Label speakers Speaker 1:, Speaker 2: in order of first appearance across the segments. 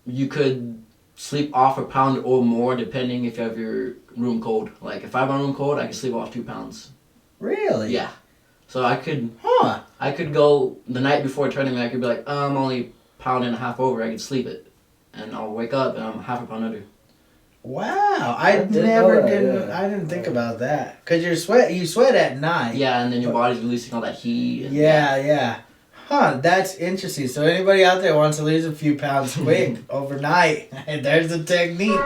Speaker 1: you could sleep off a pound or more depending if you have your room cold. Like if I have my room cold, I can sleep off 2 pounds.
Speaker 2: Really?
Speaker 1: Yeah. So I could
Speaker 2: Huh.
Speaker 1: I could go the night before tournament. I could be like, I'm only pound and a half over. I could sleep it, and I'll wake up and I'm half a pound under.
Speaker 2: Wow.
Speaker 3: I didn't know that, yeah.
Speaker 2: I didn't think about that. Cause you sweat at night.
Speaker 1: Yeah, and then your body's releasing all that heat. And
Speaker 2: Yeah. Huh, that's interesting. So anybody out there wants to lose a few pounds quick overnight, there's the technique.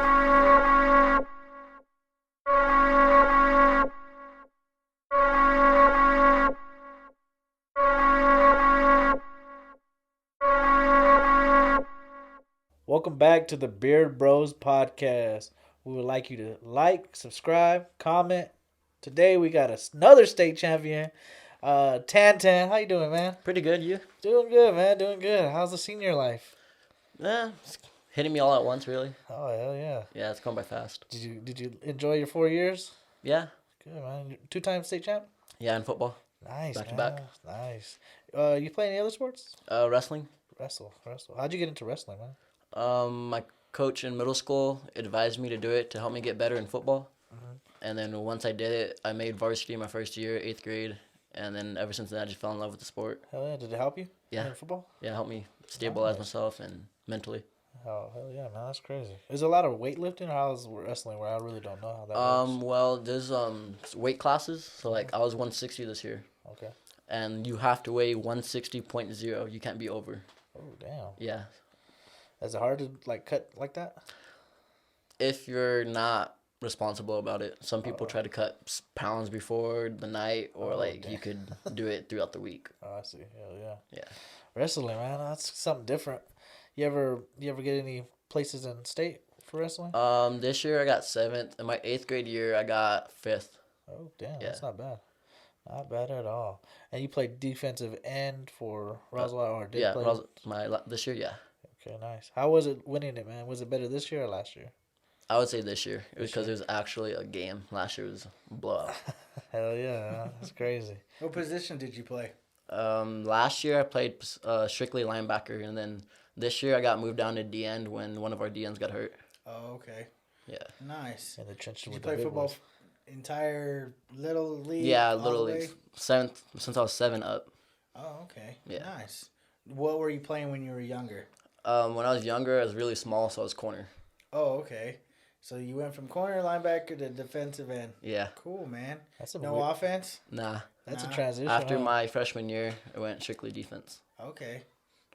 Speaker 2: Welcome back to the Beard Bros podcast. We would like you to like, subscribe, comment. Today we got another state champion, Tan. How you doing, man?
Speaker 3: Pretty good, you?
Speaker 2: Doing good, man. Doing good. How's the senior life?
Speaker 3: It's hitting me all at once, really.
Speaker 2: Oh hell yeah!
Speaker 3: Yeah, it's going by fast.
Speaker 2: Did you enjoy your 4 years?
Speaker 3: Yeah.
Speaker 2: Good, man. 2-time state champ.
Speaker 3: Yeah, in football.
Speaker 2: Nice,
Speaker 3: Back to
Speaker 2: man.
Speaker 3: back.
Speaker 2: Nice. You play any other sports?
Speaker 3: Wrestling.
Speaker 2: Wrestle. How'd you get into wrestling, man?
Speaker 3: My coach in middle school advised me to do it to help me get better in football.
Speaker 2: Mm-hmm.
Speaker 3: And then once I did it, I made varsity my first year, 8th grade. And then ever since then, I just fell in love with the sport.
Speaker 2: Hell yeah! Did it help you?
Speaker 3: Yeah.
Speaker 2: In football?
Speaker 3: Yeah, it helped me stabilize
Speaker 2: Nice.
Speaker 3: myself and mentally.
Speaker 2: Oh hell yeah, man! That's crazy. Is there a lot of weightlifting or how's wrestling? Where I really don't know how that works.
Speaker 3: Well, there's weight classes. So like I was 160 this year.
Speaker 2: Okay.
Speaker 3: And you have to weigh 160.0. You can't be over.
Speaker 2: Oh damn.
Speaker 3: Yeah.
Speaker 2: Is it hard to like cut like that?
Speaker 3: If you're not responsible about it. Some people try to cut pounds before the night, or
Speaker 2: damn.
Speaker 3: you could do it throughout the week.
Speaker 2: Oh, I see. Hell yeah.
Speaker 3: Yeah.
Speaker 2: Wrestling, man. That's something different. You ever get any places in state for wrestling?
Speaker 3: This year I got 7th. In my 8th grade year, I got 5th.
Speaker 2: Oh damn,
Speaker 3: Yeah.
Speaker 2: that's not bad. Not bad at all. And you played defensive end for Roswell, or did
Speaker 3: Yeah,
Speaker 2: play?
Speaker 3: this year, yeah.
Speaker 2: Okay, nice. How was it winning it, man? Was it better this year or last year?
Speaker 3: I would say this year. It was because it was actually a game. Last year was a blowout.
Speaker 2: Hell yeah, that's crazy. What position did you play?
Speaker 3: Last year I played strictly linebacker, and then this year I got moved down to D end when one of our D ends got hurt.
Speaker 4: Oh, okay.
Speaker 3: Yeah.
Speaker 4: Nice.
Speaker 2: In the trenches
Speaker 4: Did you
Speaker 2: with
Speaker 4: play
Speaker 2: the big
Speaker 4: football
Speaker 2: boys.
Speaker 4: entire little league?
Speaker 3: Yeah,
Speaker 4: all
Speaker 3: little
Speaker 4: the way?
Speaker 3: league. 7th since I was 7 up.
Speaker 4: Oh, okay.
Speaker 3: Yeah.
Speaker 4: Nice. What were you playing when you were younger?
Speaker 3: When I was younger, I was really small, so I was corner.
Speaker 4: Oh, okay. So you went from corner linebacker to defensive end.
Speaker 3: Yeah.
Speaker 4: Cool, man.
Speaker 2: That's a
Speaker 4: No
Speaker 2: weird-
Speaker 4: offense?
Speaker 3: Nah.
Speaker 2: That's a
Speaker 4: Nah.
Speaker 2: transition.
Speaker 3: After
Speaker 2: huh?
Speaker 3: my freshman year, I went strictly defense.
Speaker 4: Okay.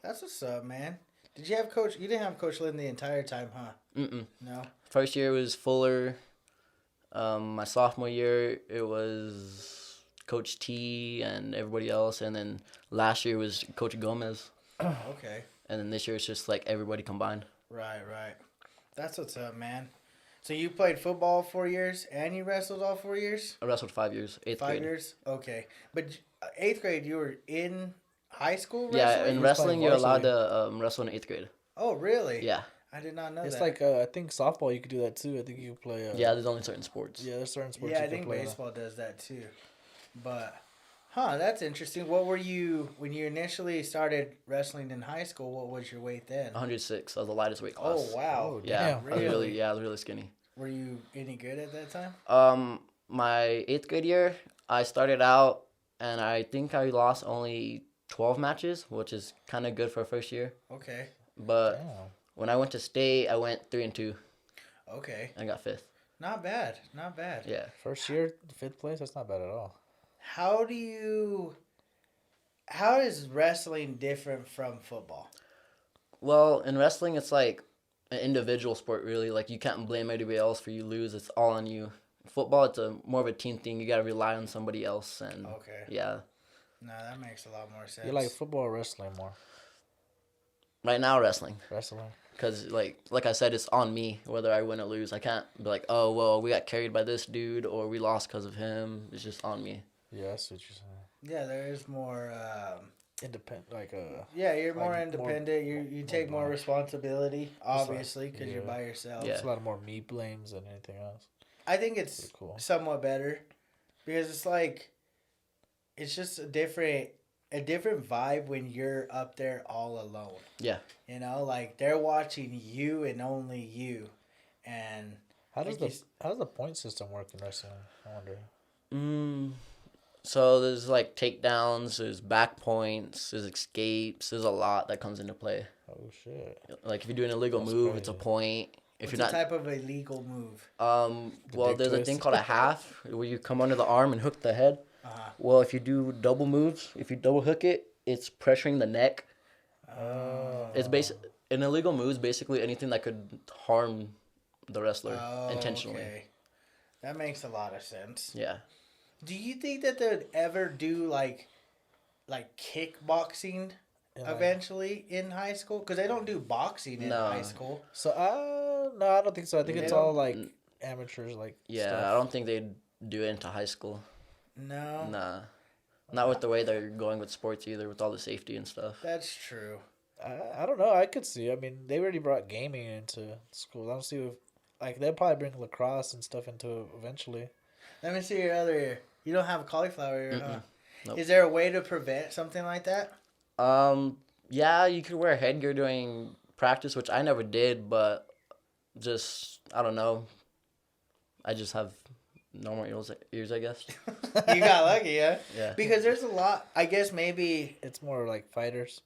Speaker 4: That's what's up, man. Did you have Coach? You didn't have Coach Lynn the entire time, huh?
Speaker 3: Mm-mm.
Speaker 4: No?
Speaker 3: First year was Fuller. My sophomore year, it was Coach T and everybody else. And then last year was Coach Gomez.
Speaker 4: Okay.
Speaker 3: And then this year it's just like everybody combined.
Speaker 4: Right. That's what's up, man. So you played football 4 years and you wrestled all 4 years?
Speaker 3: I wrestled 5 years, 8th
Speaker 4: 5
Speaker 3: grade.
Speaker 4: years? Okay. But 8th grade, you were in high school wrestling?
Speaker 3: Yeah, in
Speaker 2: was
Speaker 3: wrestling,
Speaker 2: playing
Speaker 3: you're allowed
Speaker 2: varsity.
Speaker 3: to wrestle in 8th grade.
Speaker 4: Oh, really?
Speaker 3: Yeah.
Speaker 4: I did not know
Speaker 2: It's
Speaker 4: that.
Speaker 2: like I think softball you could do that too. I think you could play.
Speaker 3: Yeah, there's only certain sports.
Speaker 2: Yeah, there's certain sports
Speaker 4: Yeah,
Speaker 2: you
Speaker 4: I
Speaker 2: can
Speaker 4: think
Speaker 2: play.
Speaker 4: baseball does that too. But, that's interesting. What were you, when you initially started wrestling in high school, what was your weight then?
Speaker 3: 106. I was the lightest weight class.
Speaker 4: Oh, wow.
Speaker 2: Oh,
Speaker 3: Yeah,
Speaker 2: damn.
Speaker 3: I was really skinny.
Speaker 4: Were you any good at that time?
Speaker 3: My 8th grade year, I started out and I think I lost only 12 matches, which is kind of good for a first year.
Speaker 4: Okay.
Speaker 3: But
Speaker 2: Damn.
Speaker 3: when I went to state, I went 3-2
Speaker 4: Okay.
Speaker 3: and I got 5th.
Speaker 4: Not bad. Not bad.
Speaker 3: Yeah.
Speaker 2: First year, 5th place. That's not bad at all.
Speaker 4: How is wrestling different from football?
Speaker 3: Well, in wrestling, it's like an individual sport, really. Like, you can't blame anybody else for you lose. It's all on you. Football, it's more of a team thing. You got to rely on somebody else. And
Speaker 4: Okay.
Speaker 3: yeah.
Speaker 4: No, that makes a lot more sense.
Speaker 2: You like football or wrestling more?
Speaker 3: Right now, wrestling.
Speaker 2: Wrestling.
Speaker 3: Because, like I said, it's on me whether I win or lose. I can't be like, oh, well, we got carried by this dude or we lost because of him. It's just on me.
Speaker 2: Yeah, that's what you're saying.
Speaker 4: Yeah, there is more.
Speaker 2: Independent, like
Speaker 4: Yeah, you're
Speaker 2: Like
Speaker 4: more
Speaker 2: more-
Speaker 4: independent. You take more
Speaker 2: more-
Speaker 4: responsibility, obviously, because you're
Speaker 2: yeah.
Speaker 4: by yourself.
Speaker 3: Yeah.
Speaker 2: It's a lot more me blames than anything else.
Speaker 4: I think it's
Speaker 2: Pretty cool.
Speaker 4: somewhat better because it's like it's just a different a different vibe when you're up there all alone.
Speaker 3: Yeah.
Speaker 4: You know, like they're watching you and only you, and
Speaker 2: How does
Speaker 4: like
Speaker 2: how does the point system work in wrestling? I wonder.
Speaker 3: So there's like takedowns, there's back points, there's escapes. There's a lot that comes into play.
Speaker 2: Oh shit!
Speaker 3: Like if you do an illegal
Speaker 2: That's
Speaker 3: move, it's a
Speaker 2: crazy.
Speaker 3: point. If
Speaker 4: what's
Speaker 3: you're
Speaker 4: the
Speaker 3: not,
Speaker 4: type of illegal move?
Speaker 3: well,
Speaker 2: dick
Speaker 3: there's a
Speaker 2: twist.
Speaker 3: thing called a half where you come under the arm and hook the head. Well, if you do double moves, if you double hook it, it's pressuring the neck. It's an illegal move is basically anything that could harm the wrestler intentionally.
Speaker 4: Okay. That makes a lot of sense.
Speaker 3: Yeah.
Speaker 4: Do you think that they'd ever do like kickboxing eventually in high school? Because they don't do boxing in
Speaker 3: No.
Speaker 4: high school.
Speaker 2: So no, I don't think so. I think
Speaker 4: They
Speaker 2: it's
Speaker 4: don't-
Speaker 2: all like amateurs, like
Speaker 3: Yeah,
Speaker 2: stuff.
Speaker 3: I don't think they'd do it into high school.
Speaker 4: No,
Speaker 3: Nah. Not with the way they're going with sports either, with all the safety and stuff.
Speaker 4: that's true.
Speaker 2: I don't know. I could see. I mean, they already brought gaming into school. I don't see if like they'll probably bring lacrosse and stuff into it eventually.
Speaker 4: Let me see your other ear. You don't have a cauliflower ear, huh?
Speaker 3: Nope.
Speaker 4: Is there a way to prevent something like that?
Speaker 3: Yeah, you could wear headgear during practice, which I never did, but just I don't know. I just have normal ears, I guess.
Speaker 4: You got lucky, yeah?
Speaker 3: Yeah.
Speaker 4: Because there's a lot. I guess maybe.
Speaker 2: It's more like fighters.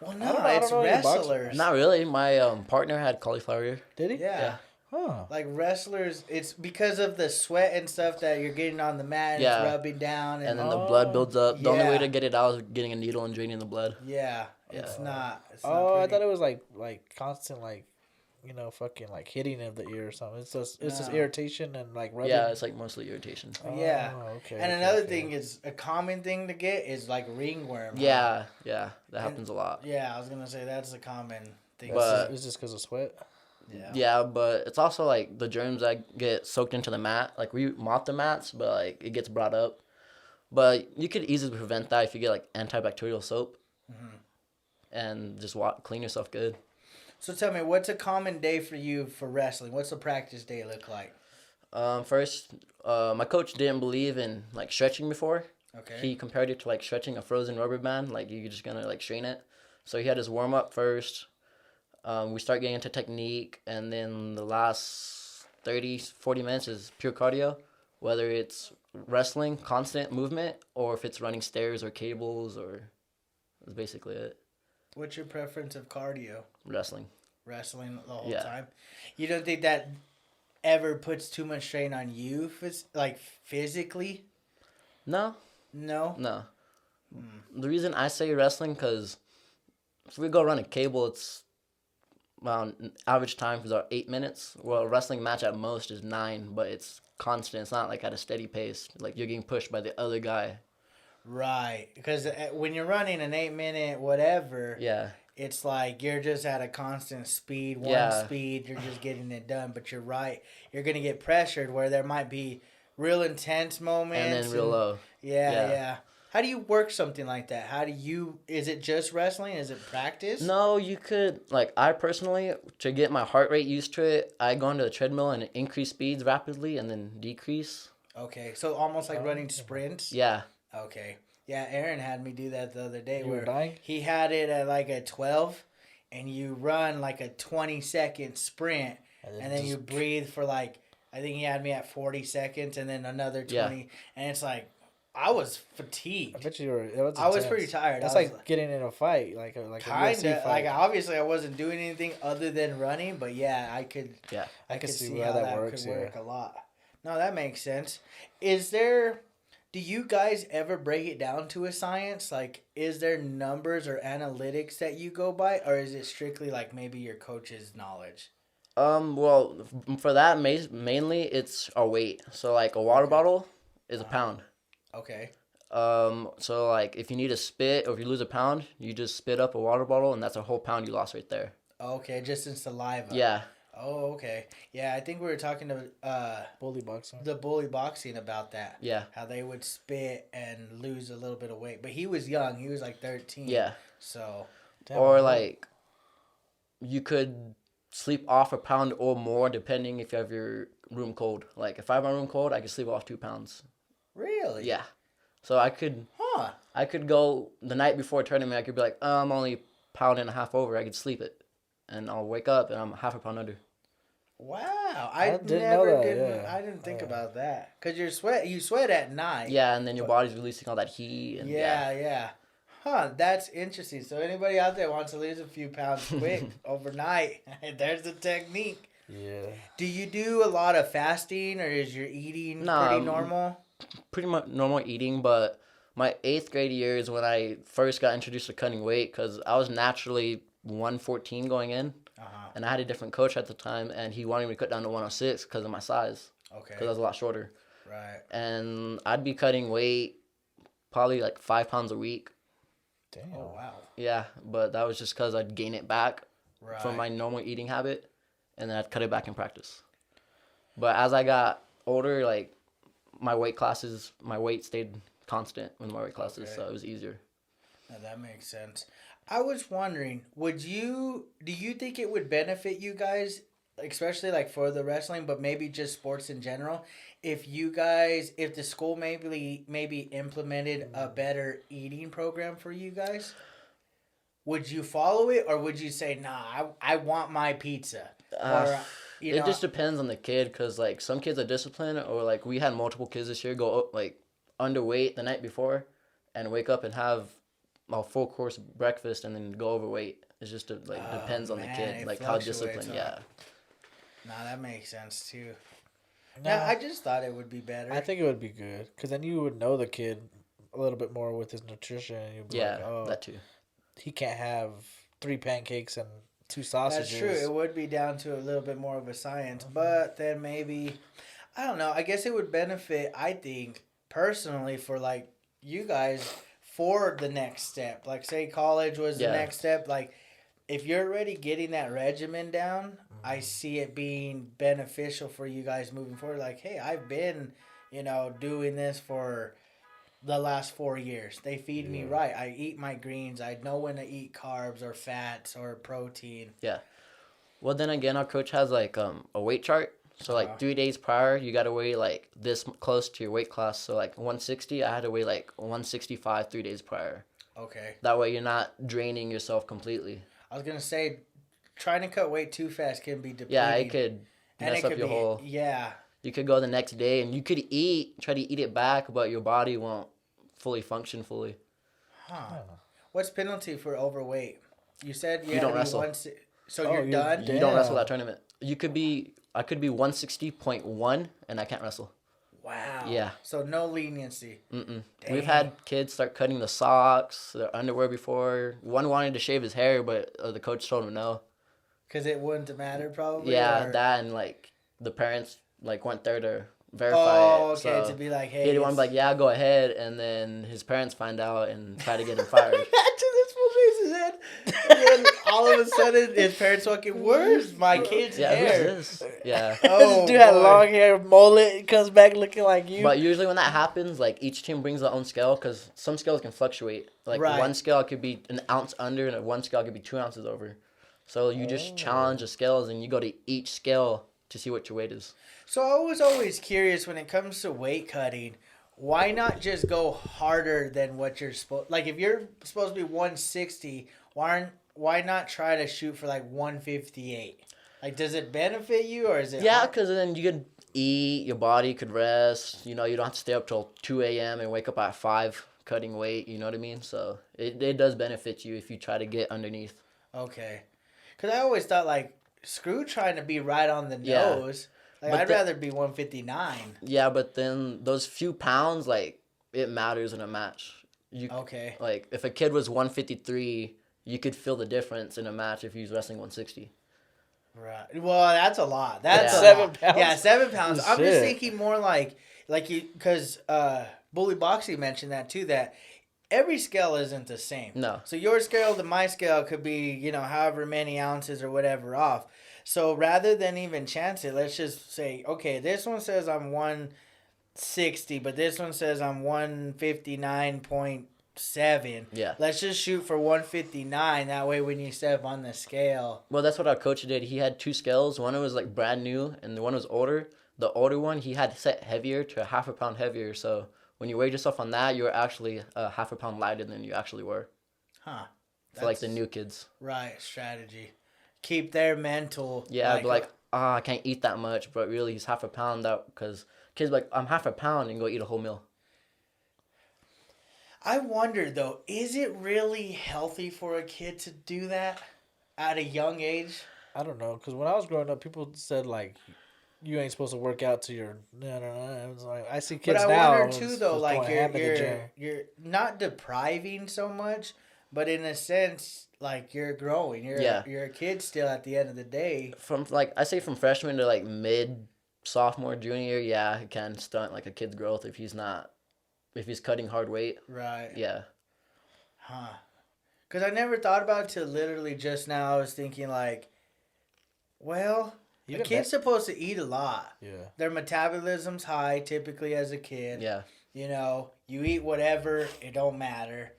Speaker 4: Well,
Speaker 2: I
Speaker 4: no,
Speaker 2: don't know, I
Speaker 4: it's
Speaker 2: don't know any boxers.
Speaker 4: wrestlers.
Speaker 3: Not really. My partner had cauliflower ear.
Speaker 2: Did he?
Speaker 4: Yeah.
Speaker 2: Huh.
Speaker 4: Like wrestlers, it's because of the sweat and stuff that you're getting on the mat and
Speaker 3: Yeah.
Speaker 4: it's rubbing down.
Speaker 3: And then
Speaker 2: Oh,
Speaker 3: the blood builds up. The only
Speaker 4: yeah.
Speaker 3: way to get it out is getting a needle and draining the blood.
Speaker 4: yeah, it's
Speaker 3: Yeah.
Speaker 4: not. It's
Speaker 2: Oh,
Speaker 4: not
Speaker 2: I
Speaker 4: pretty.
Speaker 2: thought it was like constant fucking like hitting of the ear or something. It's just
Speaker 4: No.
Speaker 2: irritation and like rubbing.
Speaker 3: Yeah, it's like mostly irritation.
Speaker 4: Yeah.
Speaker 2: Oh, okay.
Speaker 4: And
Speaker 2: okay,
Speaker 4: another
Speaker 2: okay.
Speaker 4: thing is a common thing to get is like ringworm.
Speaker 3: Yeah, that happens a lot.
Speaker 4: Yeah, I was gonna say that's a common thing.
Speaker 3: But-
Speaker 2: It's just because of sweat.
Speaker 4: yeah.
Speaker 3: Yeah, but it's also like the germs that get soaked into the mat. Like we mop the mats, but like it gets brought up. But you could easily prevent that if you get like antibacterial soap and just clean yourself good.
Speaker 4: So tell me, what's a common day for you for wrestling? What's a practice day look like?
Speaker 3: First, my coach didn't believe in like stretching before.
Speaker 4: Okay.
Speaker 3: He compared it to like stretching a frozen rubber band. Like you're just gonna like strain it. So he had his warm up first. We start getting into technique, and then the last 30, 40 minutes is pure cardio. Whether it's wrestling, constant movement, or if it's running stairs or cables, or that's basically it.
Speaker 4: What's your preference of cardio?
Speaker 3: Wrestling.
Speaker 4: Wrestling the whole
Speaker 3: Yeah.
Speaker 4: time. You don't think that ever puts too much strain on you, like physically?
Speaker 3: No,
Speaker 4: No.
Speaker 3: no. The reason I say wrestling, because if we go run a cable, it's around average time is about 8 minutes. Well, a wrestling match at most is 9, but it's constant. It's not like at a steady pace. Like you're getting pushed by the other guy.
Speaker 4: Right, because when you're running an 8-minute whatever,
Speaker 3: Yeah.
Speaker 4: it's like you're just at a constant speed, one
Speaker 3: Yeah.
Speaker 4: speed, you're just getting it done. But you're right, you're gonna get pressured where there might be real intense moments
Speaker 3: And then real low.
Speaker 4: Yeah,
Speaker 3: Yeah.
Speaker 4: yeah. How do you work something like that? Is it just wrestling? Is it practice?
Speaker 3: No, you could, like, I personally, to get my heart rate used to it, I go onto the treadmill and increase speeds rapidly and then decrease.
Speaker 4: Okay, so almost like running sprints.
Speaker 3: Yeah.
Speaker 4: Okay. Yeah, Aaron had me do that the other day
Speaker 2: You were
Speaker 4: where
Speaker 2: dying?
Speaker 4: he had it at like a 12 and you run like a 20-second sprint and then you breathe for like, I think he had me at 40 seconds and then another 20
Speaker 3: Yeah.
Speaker 4: and it's like I was
Speaker 2: I
Speaker 4: fatigued.
Speaker 2: bet you were. It was
Speaker 4: I was
Speaker 2: intense.
Speaker 4: pretty tired.
Speaker 2: That's
Speaker 4: I was
Speaker 2: like getting in a fight, like a
Speaker 4: kind
Speaker 2: UFC
Speaker 4: of
Speaker 2: fight.
Speaker 4: like obviously I wasn't doing anything other than running, but yeah, I could
Speaker 3: Yeah.
Speaker 4: I
Speaker 2: can
Speaker 4: could
Speaker 2: see
Speaker 4: see
Speaker 2: why
Speaker 4: how
Speaker 2: that
Speaker 4: that
Speaker 2: works,
Speaker 4: could
Speaker 2: yeah.
Speaker 4: work a lot. No, that makes sense. Do you guys ever break it down to a science? Like, is there numbers or analytics that you go by, or is it strictly like maybe your coach's knowledge?
Speaker 3: Well, for that, mainly it's our weight. So, like, a water bottle is a pound.
Speaker 4: Okay.
Speaker 3: So, like, if you need to spit or if you lose a pound, you just spit up a water bottle, and that's a whole pound you lost right there.
Speaker 4: Okay, just in saliva.
Speaker 3: Yeah.
Speaker 4: Oh, okay. Yeah, I think we were talking to
Speaker 2: Bully boxing.
Speaker 4: the bully boxing about that.
Speaker 3: Yeah.
Speaker 4: How they would spit and lose a little bit of weight, but he was young. He was like 13.
Speaker 3: Yeah.
Speaker 4: So.
Speaker 2: Damn,
Speaker 3: Or,
Speaker 2: man.
Speaker 3: like, you could sleep off a pound or more depending if you have your room cold. Like, if I have my room cold, I can sleep off 2 pounds.
Speaker 4: Really?
Speaker 3: Yeah. So I could,
Speaker 4: Huh.
Speaker 3: I could go the night before a tournament. I could be like, I'm only pound and a half over. I could sleep it, and I'll wake up and I'm half a pound under.
Speaker 4: Wow,
Speaker 2: I didn't know that, yeah.
Speaker 4: I didn't think about that because you sweat at night.
Speaker 3: Yeah, and then your body's releasing all that heat. And
Speaker 4: Yeah. Huh, that's interesting. So anybody out there wants to lose a few pounds quick overnight, there's the technique.
Speaker 2: Yeah.
Speaker 4: Do you do a lot of fasting or is your eating pretty normal?
Speaker 3: Pretty much normal eating, but my 8th grade year is when I first got introduced to cutting weight because I was naturally 114 going in. And I had a different coach at the time, and he wanted me to cut down to 106 because of my size.
Speaker 4: Okay.
Speaker 3: Because I was a lot shorter.
Speaker 4: Right.
Speaker 3: And I'd be cutting weight probably like 5 pounds a week.
Speaker 2: Damn.
Speaker 4: Oh, wow.
Speaker 3: Yeah, but that was just because I'd gain it back from my
Speaker 4: Right.
Speaker 3: normal eating habit, and then I'd cut it back in practice. But as I got older, like my weight stayed constant with my weight classes,
Speaker 4: Okay.
Speaker 3: so it was easier.
Speaker 4: Now that makes sense. I was wondering, do you think it would benefit you guys, especially like for the wrestling, but maybe just sports in general, if the school maybe implemented a better eating program for you guys? Would you follow it, or would you say, nah, I want my pizza? Or,
Speaker 3: It just depends on the kid, because like some kids are disciplined, or like we had multiple kids this year go like underweight the night before and wake up and have a full course breakfast and then go overweight. It just depends on the
Speaker 4: man,
Speaker 3: kid,
Speaker 4: it
Speaker 3: like how
Speaker 4: fluctuates,
Speaker 3: disciplined.
Speaker 4: huh?
Speaker 3: Yeah.
Speaker 4: Nah, that makes sense too.
Speaker 2: No,
Speaker 4: Yeah, I just thought it would be better.
Speaker 2: I think it would be good because then you would know the kid a little bit more with his nutrition. And you'd be
Speaker 3: Yeah,
Speaker 2: like, oh,
Speaker 3: that too.
Speaker 2: he can't have 3 pancakes and 2 sausages.
Speaker 4: That's true. It would be down to a little bit more of a science, but then maybe, I don't know. I guess it would benefit, I think, personally for like you guys for the next step. Like say college was the
Speaker 3: Yeah.
Speaker 4: next step. Like if you're already getting that regimen down, I see it being beneficial for you guys moving forward. Like, hey, I've been, doing this for the last 4 years. They feed me right. I eat my greens. I know when to eat carbs or fats or protein.
Speaker 3: Well, then again, our coach has like a weight chart. So like 3 days prior, you got to weigh like this close to your weight class. So like 160, I had to weigh like 165 3 days prior.
Speaker 4: Okay.
Speaker 3: That way you're not draining yourself completely.
Speaker 4: I was going to say, trying to cut weight too fast can be depleting.
Speaker 3: Yeah, it could
Speaker 4: and
Speaker 3: mess
Speaker 4: it
Speaker 3: up
Speaker 4: could
Speaker 3: your
Speaker 4: be,
Speaker 3: whole...
Speaker 4: Yeah.
Speaker 3: You could go the next day and you could try to eat it back, but your body won't fully function fully.
Speaker 4: Huh. What's penalty for overweight? You said
Speaker 3: You don't wrestle.
Speaker 4: So
Speaker 2: Oh,
Speaker 4: you're done?
Speaker 3: You don't wrestle
Speaker 2: Damn.
Speaker 3: that tournament. I could be 160.1 and I can't wrestle.
Speaker 4: Wow.
Speaker 3: Yeah.
Speaker 4: So no leniency.
Speaker 3: Mm-mm.
Speaker 4: Dang.
Speaker 3: We've had kids start cutting the socks, their underwear before. One wanted to shave his hair, but the coach told him no.
Speaker 4: Because it wouldn't have mattered probably?
Speaker 3: Yeah,
Speaker 4: or...
Speaker 3: that and like the parents like went there to verify
Speaker 4: Oh,
Speaker 3: it.
Speaker 4: okay,
Speaker 3: So
Speaker 4: to be like, hey.
Speaker 3: he didn't want to be like, yeah, go ahead, and then his parents find out and try to get him fired.
Speaker 4: Imagine this fool shakes his head. And then all of a sudden, his parents fucking, where's my kid's
Speaker 3: Yeah,
Speaker 4: hair?
Speaker 3: who's this? Yeah.
Speaker 4: Oh,
Speaker 2: this dude had
Speaker 4: boy.
Speaker 2: long hair, mullet, comes back looking like you.
Speaker 3: But usually when that happens, like each team brings their own scale because some scales can fluctuate. Like
Speaker 4: Right.
Speaker 3: one scale could be an ounce under and one scale could be 2 ounces over. So you just challenge the scales and you go to each scale to see what your weight is.
Speaker 4: So I was always curious when it comes to weight cutting, why not just go harder than what you're supposed? Like if you're supposed to be 160, why not try to shoot for like 158? Like does it benefit you or is it?
Speaker 3: Yeah, because then you could eat, your body could rest. You know, you don't have to stay up till 2 a.m. and wake up at 5 cutting weight. You know what I mean? So it does benefit you if you try to get underneath.
Speaker 4: Okay. Because I always thought like screw trying to be right on the
Speaker 3: Yeah.
Speaker 4: nose. Like
Speaker 3: But
Speaker 4: I'd rather be 159.
Speaker 3: Yeah, but then those few pounds, like, it matters in a match.
Speaker 4: Okay.
Speaker 3: Like, if a kid was 153, you could feel the difference in a match if he was wrestling 160.
Speaker 4: Right. Well, that's a lot. That's
Speaker 3: Yeah.
Speaker 4: a
Speaker 2: 7
Speaker 4: lot.
Speaker 2: pounds?
Speaker 4: Yeah, 7 pounds. I'm just
Speaker 2: Shit.
Speaker 4: thinking more like you, because Bully Boxing mentioned that too. That every scale isn't the same.
Speaker 3: No.
Speaker 4: So your scale to my scale could be however many ounces or whatever off. So rather than even chance it, let's just say, okay, this one says I'm 160, but this one says I'm 159.7.
Speaker 3: Yeah.
Speaker 4: Let's just shoot for 159. That way, when you step on the scale.
Speaker 3: Well, that's what our coach did. He had 2 scales. One was, like, brand new, and the one was older. The older one, he had set heavier to half a pound heavier. So when you weighed yourself on that, you were actually half a pound lighter than you actually were.
Speaker 4: Huh.
Speaker 3: For like the
Speaker 4: That's-
Speaker 3: new kids.
Speaker 4: Right, strategy. Keep their mental.
Speaker 3: Yeah, but like, I can't eat that much, but really he's half a pound out because kids be like, I'm half a pound and go eat a whole meal.
Speaker 4: I wonder though, is it really healthy for a kid to do that at a young age?
Speaker 2: I don't know, because when I was growing up, people said like, you ain't supposed to work out till you're no. It was like I see
Speaker 4: But
Speaker 2: kids
Speaker 4: I
Speaker 2: now.
Speaker 4: wonder too, though,
Speaker 2: just
Speaker 4: like
Speaker 2: going ham in the gym.
Speaker 4: you're not depriving so much, but in a sense, like you're growing.
Speaker 3: Yeah.
Speaker 4: You're a kid still at the end of the day.
Speaker 3: From like, I say from freshman to like mid sophomore, junior, yeah, it can stunt like a kid's growth if he's cutting hard weight.
Speaker 4: Right.
Speaker 3: Yeah.
Speaker 4: Huh. Because I never thought about it till literally just now. I was thinking like, well, a
Speaker 2: Even
Speaker 4: kid's
Speaker 2: that-
Speaker 4: supposed to eat a lot.
Speaker 2: Yeah.
Speaker 4: Their metabolism's high typically as a kid.
Speaker 3: Yeah.
Speaker 4: You know, you eat whatever, it don't matter.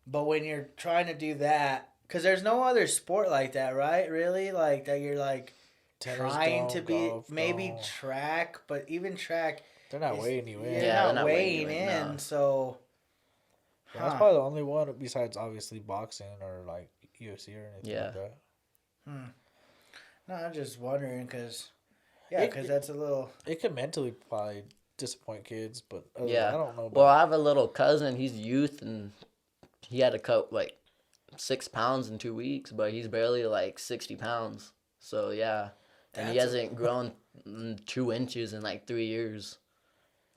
Speaker 4: But when you're trying to do that, because there's no other sport like that, right? Really? Like that you're like
Speaker 2: Tennis
Speaker 4: trying
Speaker 2: don't,
Speaker 4: to be,
Speaker 2: golf
Speaker 4: maybe
Speaker 2: don't.
Speaker 4: track, but even track,
Speaker 2: They're not
Speaker 4: is-
Speaker 2: weighing you in.
Speaker 4: You're
Speaker 3: Yeah, they're
Speaker 4: not
Speaker 3: not
Speaker 4: weighing
Speaker 3: weighing you in,
Speaker 4: in,
Speaker 3: no.
Speaker 4: so.
Speaker 2: Yeah, that's
Speaker 4: Huh.
Speaker 2: probably the only one besides obviously boxing or like UFC or anything
Speaker 3: Yeah.
Speaker 2: like that.
Speaker 4: No, I'm just wondering because, yeah,
Speaker 2: It-
Speaker 4: because that's a little.
Speaker 2: It could mentally probably disappoint kids, but
Speaker 3: Yeah.
Speaker 2: I don't know.
Speaker 3: Well, I have a little cousin. He's youth, and he had to cut like 6 pounds in 2 weeks, but he's barely like 60 pounds. So yeah, and he
Speaker 4: That's
Speaker 3: hasn't grown 2 inches in like 3 years.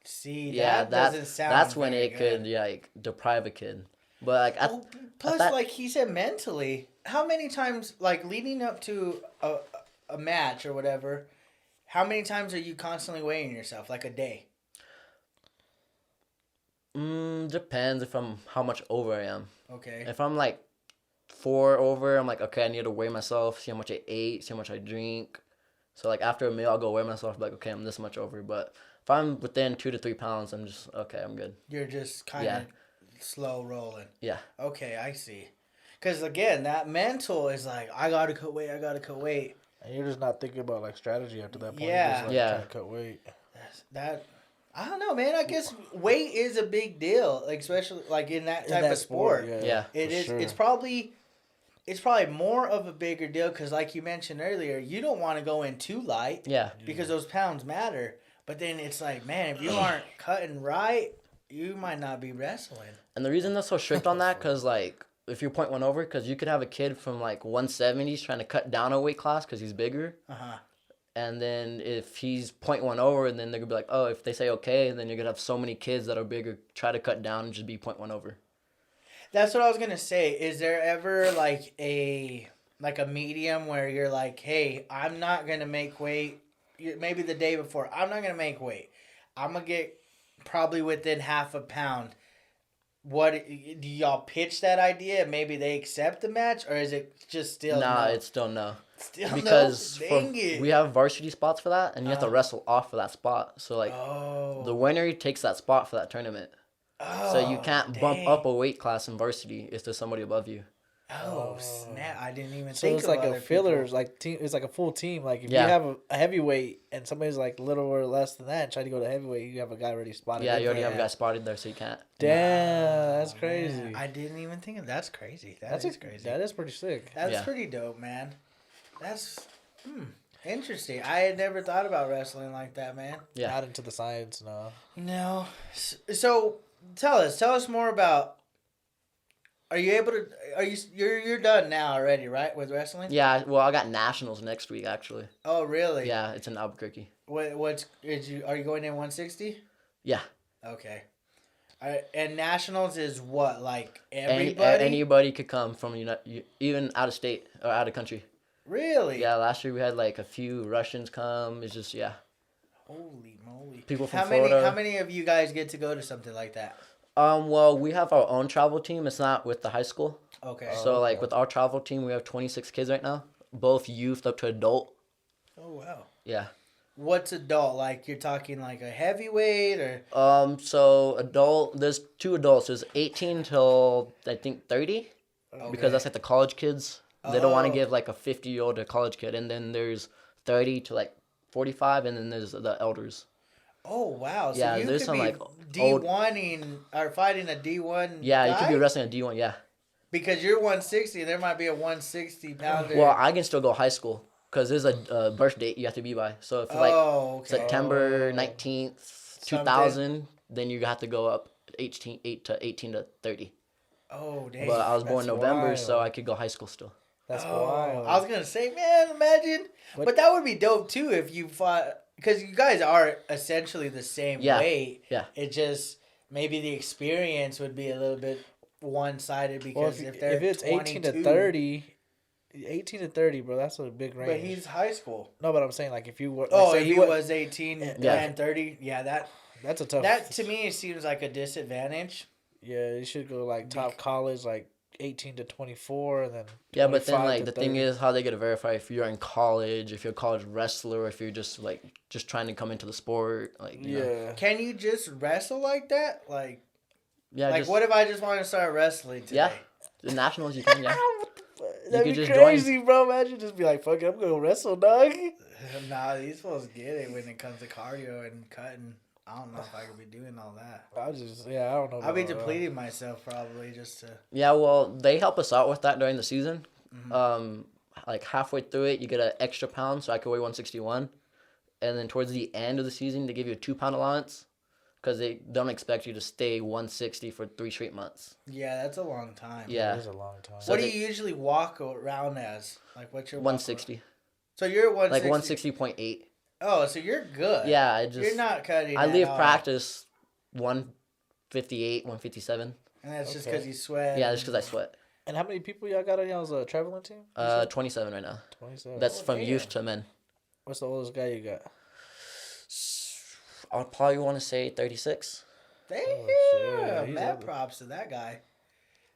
Speaker 4: See,
Speaker 3: Yeah,
Speaker 4: that
Speaker 3: that's
Speaker 4: doesn't sound.
Speaker 3: that's when
Speaker 4: very
Speaker 3: it could
Speaker 4: good.
Speaker 3: like deprive a kid. But like I,
Speaker 4: Oh, plus,
Speaker 3: that-
Speaker 4: like he said, mentally, how many times, like leading up to a match or whatever, how many times are you constantly weighing yourself? Like a day?
Speaker 3: depends if I'm how much over I am.
Speaker 4: Okay.
Speaker 3: If I'm like 4 over, I'm like, okay, I need to weigh myself, see how much I ate, see how much I drink. So like after a meal, I'll go weigh myself, like, okay, I'm this much over. But if I'm within 2 to 3 pounds, I'm just okay, I'm good.
Speaker 4: You're just kind of slow rolling.
Speaker 3: Yeah.
Speaker 4: Okay, I see. Because again, that mental is like, I gotta cut weight. I gotta cut weight.
Speaker 2: And you're just not thinking about like strategy after that point.
Speaker 4: Yeah.
Speaker 2: You're just, like,
Speaker 3: Yeah.
Speaker 2: trying to cut weight.
Speaker 4: That I don't know, man. I guess weight is a big deal, like, especially like in that type
Speaker 2: In that
Speaker 4: of sport.
Speaker 3: Yeah.
Speaker 4: It
Speaker 2: for
Speaker 4: is.
Speaker 2: sure.
Speaker 4: It's probably more of a bigger deal because, like you mentioned earlier, you don't want to go in too light
Speaker 3: Yeah.
Speaker 4: because those pounds matter. But then it's like, man, if you aren't cutting right, you might not be wrestling.
Speaker 3: And the reason they're so strict on that, because like if you're 0.1 over, because you could have a kid from like 170s trying to cut down a weight class because he's bigger.
Speaker 4: Uh huh.
Speaker 3: And then if he's 0.1 over, then they're gonna be like, oh, if they say okay, then you're gonna have so many kids that are bigger try to cut down and just be 0.1 over.
Speaker 4: That's what I was gonna say. Is there ever like a medium where you're like, hey, I'm not gonna make weight. Maybe the day before, I'm not gonna make weight. I'm gonna get probably within half a pound. What do y'all pitch that idea? Maybe they accept the match, or is it just still
Speaker 3: Nah,
Speaker 4: no?
Speaker 3: it's still no.
Speaker 4: Still
Speaker 3: Because
Speaker 4: no?
Speaker 3: for,
Speaker 4: Dang it.
Speaker 3: we have varsity spots for that, and you have to wrestle off for that spot. So like
Speaker 4: Oh.
Speaker 3: the winner takes that spot for that tournament. So you can't bump
Speaker 4: dang.
Speaker 3: up a weight class in varsity if there's somebody above you.
Speaker 4: Oh snap! I didn't even
Speaker 2: So
Speaker 4: think
Speaker 2: it's
Speaker 4: of
Speaker 2: like
Speaker 4: other
Speaker 2: a filler. It's
Speaker 4: people.
Speaker 2: like team. It's like a full team. Like if
Speaker 3: Yeah.
Speaker 2: you have a heavyweight and somebody's like little or less than that, and try to go to heavyweight, you have a guy already spotted.
Speaker 3: Yeah,
Speaker 2: in
Speaker 3: you already
Speaker 2: for
Speaker 3: have a
Speaker 2: it.
Speaker 3: guy spotted there, so you can't.
Speaker 2: Damn, that's
Speaker 4: Man,
Speaker 2: crazy.
Speaker 4: I didn't even think of that's crazy.
Speaker 2: That's
Speaker 4: That's crazy.
Speaker 2: That is pretty sick.
Speaker 4: That's
Speaker 3: Yeah.
Speaker 4: pretty dope, man. That's interesting. I had never thought about wrestling like that, man.
Speaker 3: Yeah.
Speaker 2: Not into the science, no.
Speaker 4: No. So tell us more about. Are you able to? You're done now already, right, with wrestling?
Speaker 3: Yeah, well, I got nationals next week actually.
Speaker 4: Oh, really?
Speaker 3: Yeah, it's in Albuquerque.
Speaker 4: What's are you going in 160?
Speaker 3: Yeah.
Speaker 4: Okay. And nationals is what, like
Speaker 3: Any,
Speaker 4: everybody?
Speaker 3: anybody could come from even out of state or out of country.
Speaker 4: Really?
Speaker 3: Yeah, last year we had like a few Russians come. It's just
Speaker 4: Holy moly!
Speaker 3: people from
Speaker 4: How
Speaker 3: Florida.
Speaker 4: many of you guys get to go to something like that?
Speaker 3: Well, we have our own travel team. It's not with the high school.
Speaker 4: Okay.
Speaker 3: So like with our travel team, we have 26 kids right now, both youth up to adult.
Speaker 4: Oh wow.
Speaker 3: Yeah.
Speaker 4: What's adult? Like you're talking like a heavyweight or?
Speaker 3: So adult, there's 2 adults. There's 18 till I think 30, because that's like the college kids. They don't want to
Speaker 4: Oh.
Speaker 3: give like a 50-year-old a college kid, and then there's 30 to like 45, and then there's the elders.
Speaker 4: Oh wow! So
Speaker 3: Yeah,
Speaker 4: you
Speaker 3: there's
Speaker 4: could
Speaker 3: some,
Speaker 4: be
Speaker 3: like,
Speaker 4: D1ing or fighting a D1
Speaker 3: Yeah, you could be
Speaker 4: guy?
Speaker 3: wrestling a D1. Yeah.
Speaker 4: Because you're 160, there might be a 160 pounder.
Speaker 3: Well, I can still go high school because there's a birth date you have to be by. So if like
Speaker 4: oh, okay.
Speaker 3: September
Speaker 2: Oh.
Speaker 3: 19th,
Speaker 4: Something.
Speaker 3: 2000, then you have to go up 18 to 30.
Speaker 4: Oh, dang.
Speaker 3: But I was born
Speaker 2: That's
Speaker 3: November, so
Speaker 2: wild.
Speaker 3: I could go high school still.
Speaker 2: That's
Speaker 4: Oh,
Speaker 2: wild.
Speaker 4: I was gonna say, man, imagine.
Speaker 2: What-
Speaker 4: But that would be dope too if you fought, because you guys are essentially the same
Speaker 3: Yeah,
Speaker 4: weight.
Speaker 3: yeah.
Speaker 4: It just maybe the experience would be a little bit one-sided
Speaker 2: Well,
Speaker 4: because if they're
Speaker 2: it's 18 to
Speaker 4: 22,
Speaker 2: 30, 18 to 30, bro, that's a big range.
Speaker 4: but he's high school.
Speaker 2: No, but I'm saying like if you were.
Speaker 4: Oh,
Speaker 2: say
Speaker 4: if he was 18
Speaker 3: Yeah.
Speaker 4: and 30, yeah,
Speaker 2: That's a tough.
Speaker 4: that to me seems like a disadvantage.
Speaker 2: Yeah, you should go like top college, like 18 to 24, and then.
Speaker 3: Yeah, but then
Speaker 2: 25
Speaker 3: like
Speaker 2: to
Speaker 3: the thing
Speaker 2: 30.
Speaker 3: is how they get to verify if you're in college, if you're a college wrestler, or if you're just trying to come into the sport. Like you know.
Speaker 2: Yeah.
Speaker 4: Can you just wrestle like that?
Speaker 3: Yeah,
Speaker 4: Like
Speaker 3: just,
Speaker 4: what if I just want to start wrestling today?
Speaker 3: Yeah. The nationals you can, yeah.
Speaker 2: That'd
Speaker 3: could
Speaker 2: be
Speaker 3: just
Speaker 2: crazy, bro. Imagine just be like, fuck it, I'm gonna wrestle, dog.
Speaker 4: Nah, these folks get it when it comes to cardio and cutting. I don't know if I could be doing all that.
Speaker 2: I don't know.
Speaker 4: I'll be
Speaker 2: bro.
Speaker 4: depleting myself probably just to.
Speaker 3: Yeah, well, they help us out with that during the season.
Speaker 4: Mm-hmm.
Speaker 3: Like halfway through it, you get an extra pound, so I could weigh 161. And then towards the end of the season, they give you a 2-pound allowance because they don't expect you to stay 160 for 3 straight months.
Speaker 4: Yeah, that's a long time.
Speaker 3: Yeah,
Speaker 2: It is a long time.
Speaker 3: So
Speaker 4: What do
Speaker 3: they-
Speaker 4: you usually walk around as? Like what's your walk
Speaker 3: 160.
Speaker 4: around? So you're 160.
Speaker 3: Like 160.8.
Speaker 4: Oh, so you're good.
Speaker 3: Yeah, I just
Speaker 4: You're not cutting.
Speaker 3: I
Speaker 4: at
Speaker 3: leave
Speaker 4: all.
Speaker 3: practice 158, 157.
Speaker 4: And that's just
Speaker 2: Okay.
Speaker 4: because you sweat.
Speaker 3: Yeah, just because I sweat.
Speaker 2: And how many people y'all got on y'all's traveling team?
Speaker 3: 27 right now.
Speaker 2: 27.
Speaker 3: That's from
Speaker 4: damn.
Speaker 3: youth to men.
Speaker 2: What's the oldest guy you got?
Speaker 3: I'll probably want to say 36.
Speaker 4: Damn.
Speaker 2: shit, he's
Speaker 4: Mad
Speaker 2: older.
Speaker 4: props to that guy.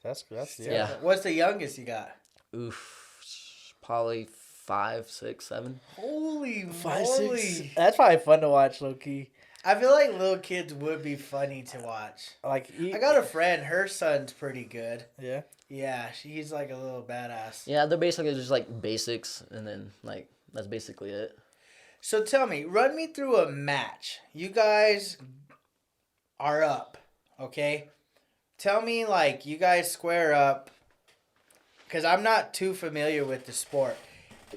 Speaker 2: That's
Speaker 3: Yeah.
Speaker 4: What's the youngest you got?
Speaker 3: Oof, probably 5, 6, 7.
Speaker 4: Holy
Speaker 2: 5,
Speaker 4: moly.
Speaker 2: 6. That's probably fun to watch, low key.
Speaker 4: I feel like little kids would be funny to watch.
Speaker 2: Like
Speaker 4: I got a friend, her son's pretty good.
Speaker 2: Yeah.
Speaker 4: Yeah, he's like a little badass.
Speaker 3: Yeah, they're basically just like basics, and then like that's basically it.
Speaker 4: So tell me, run me through a match. You guys are up, okay? Tell me, like, you guys square up, because I'm not too familiar with the sport.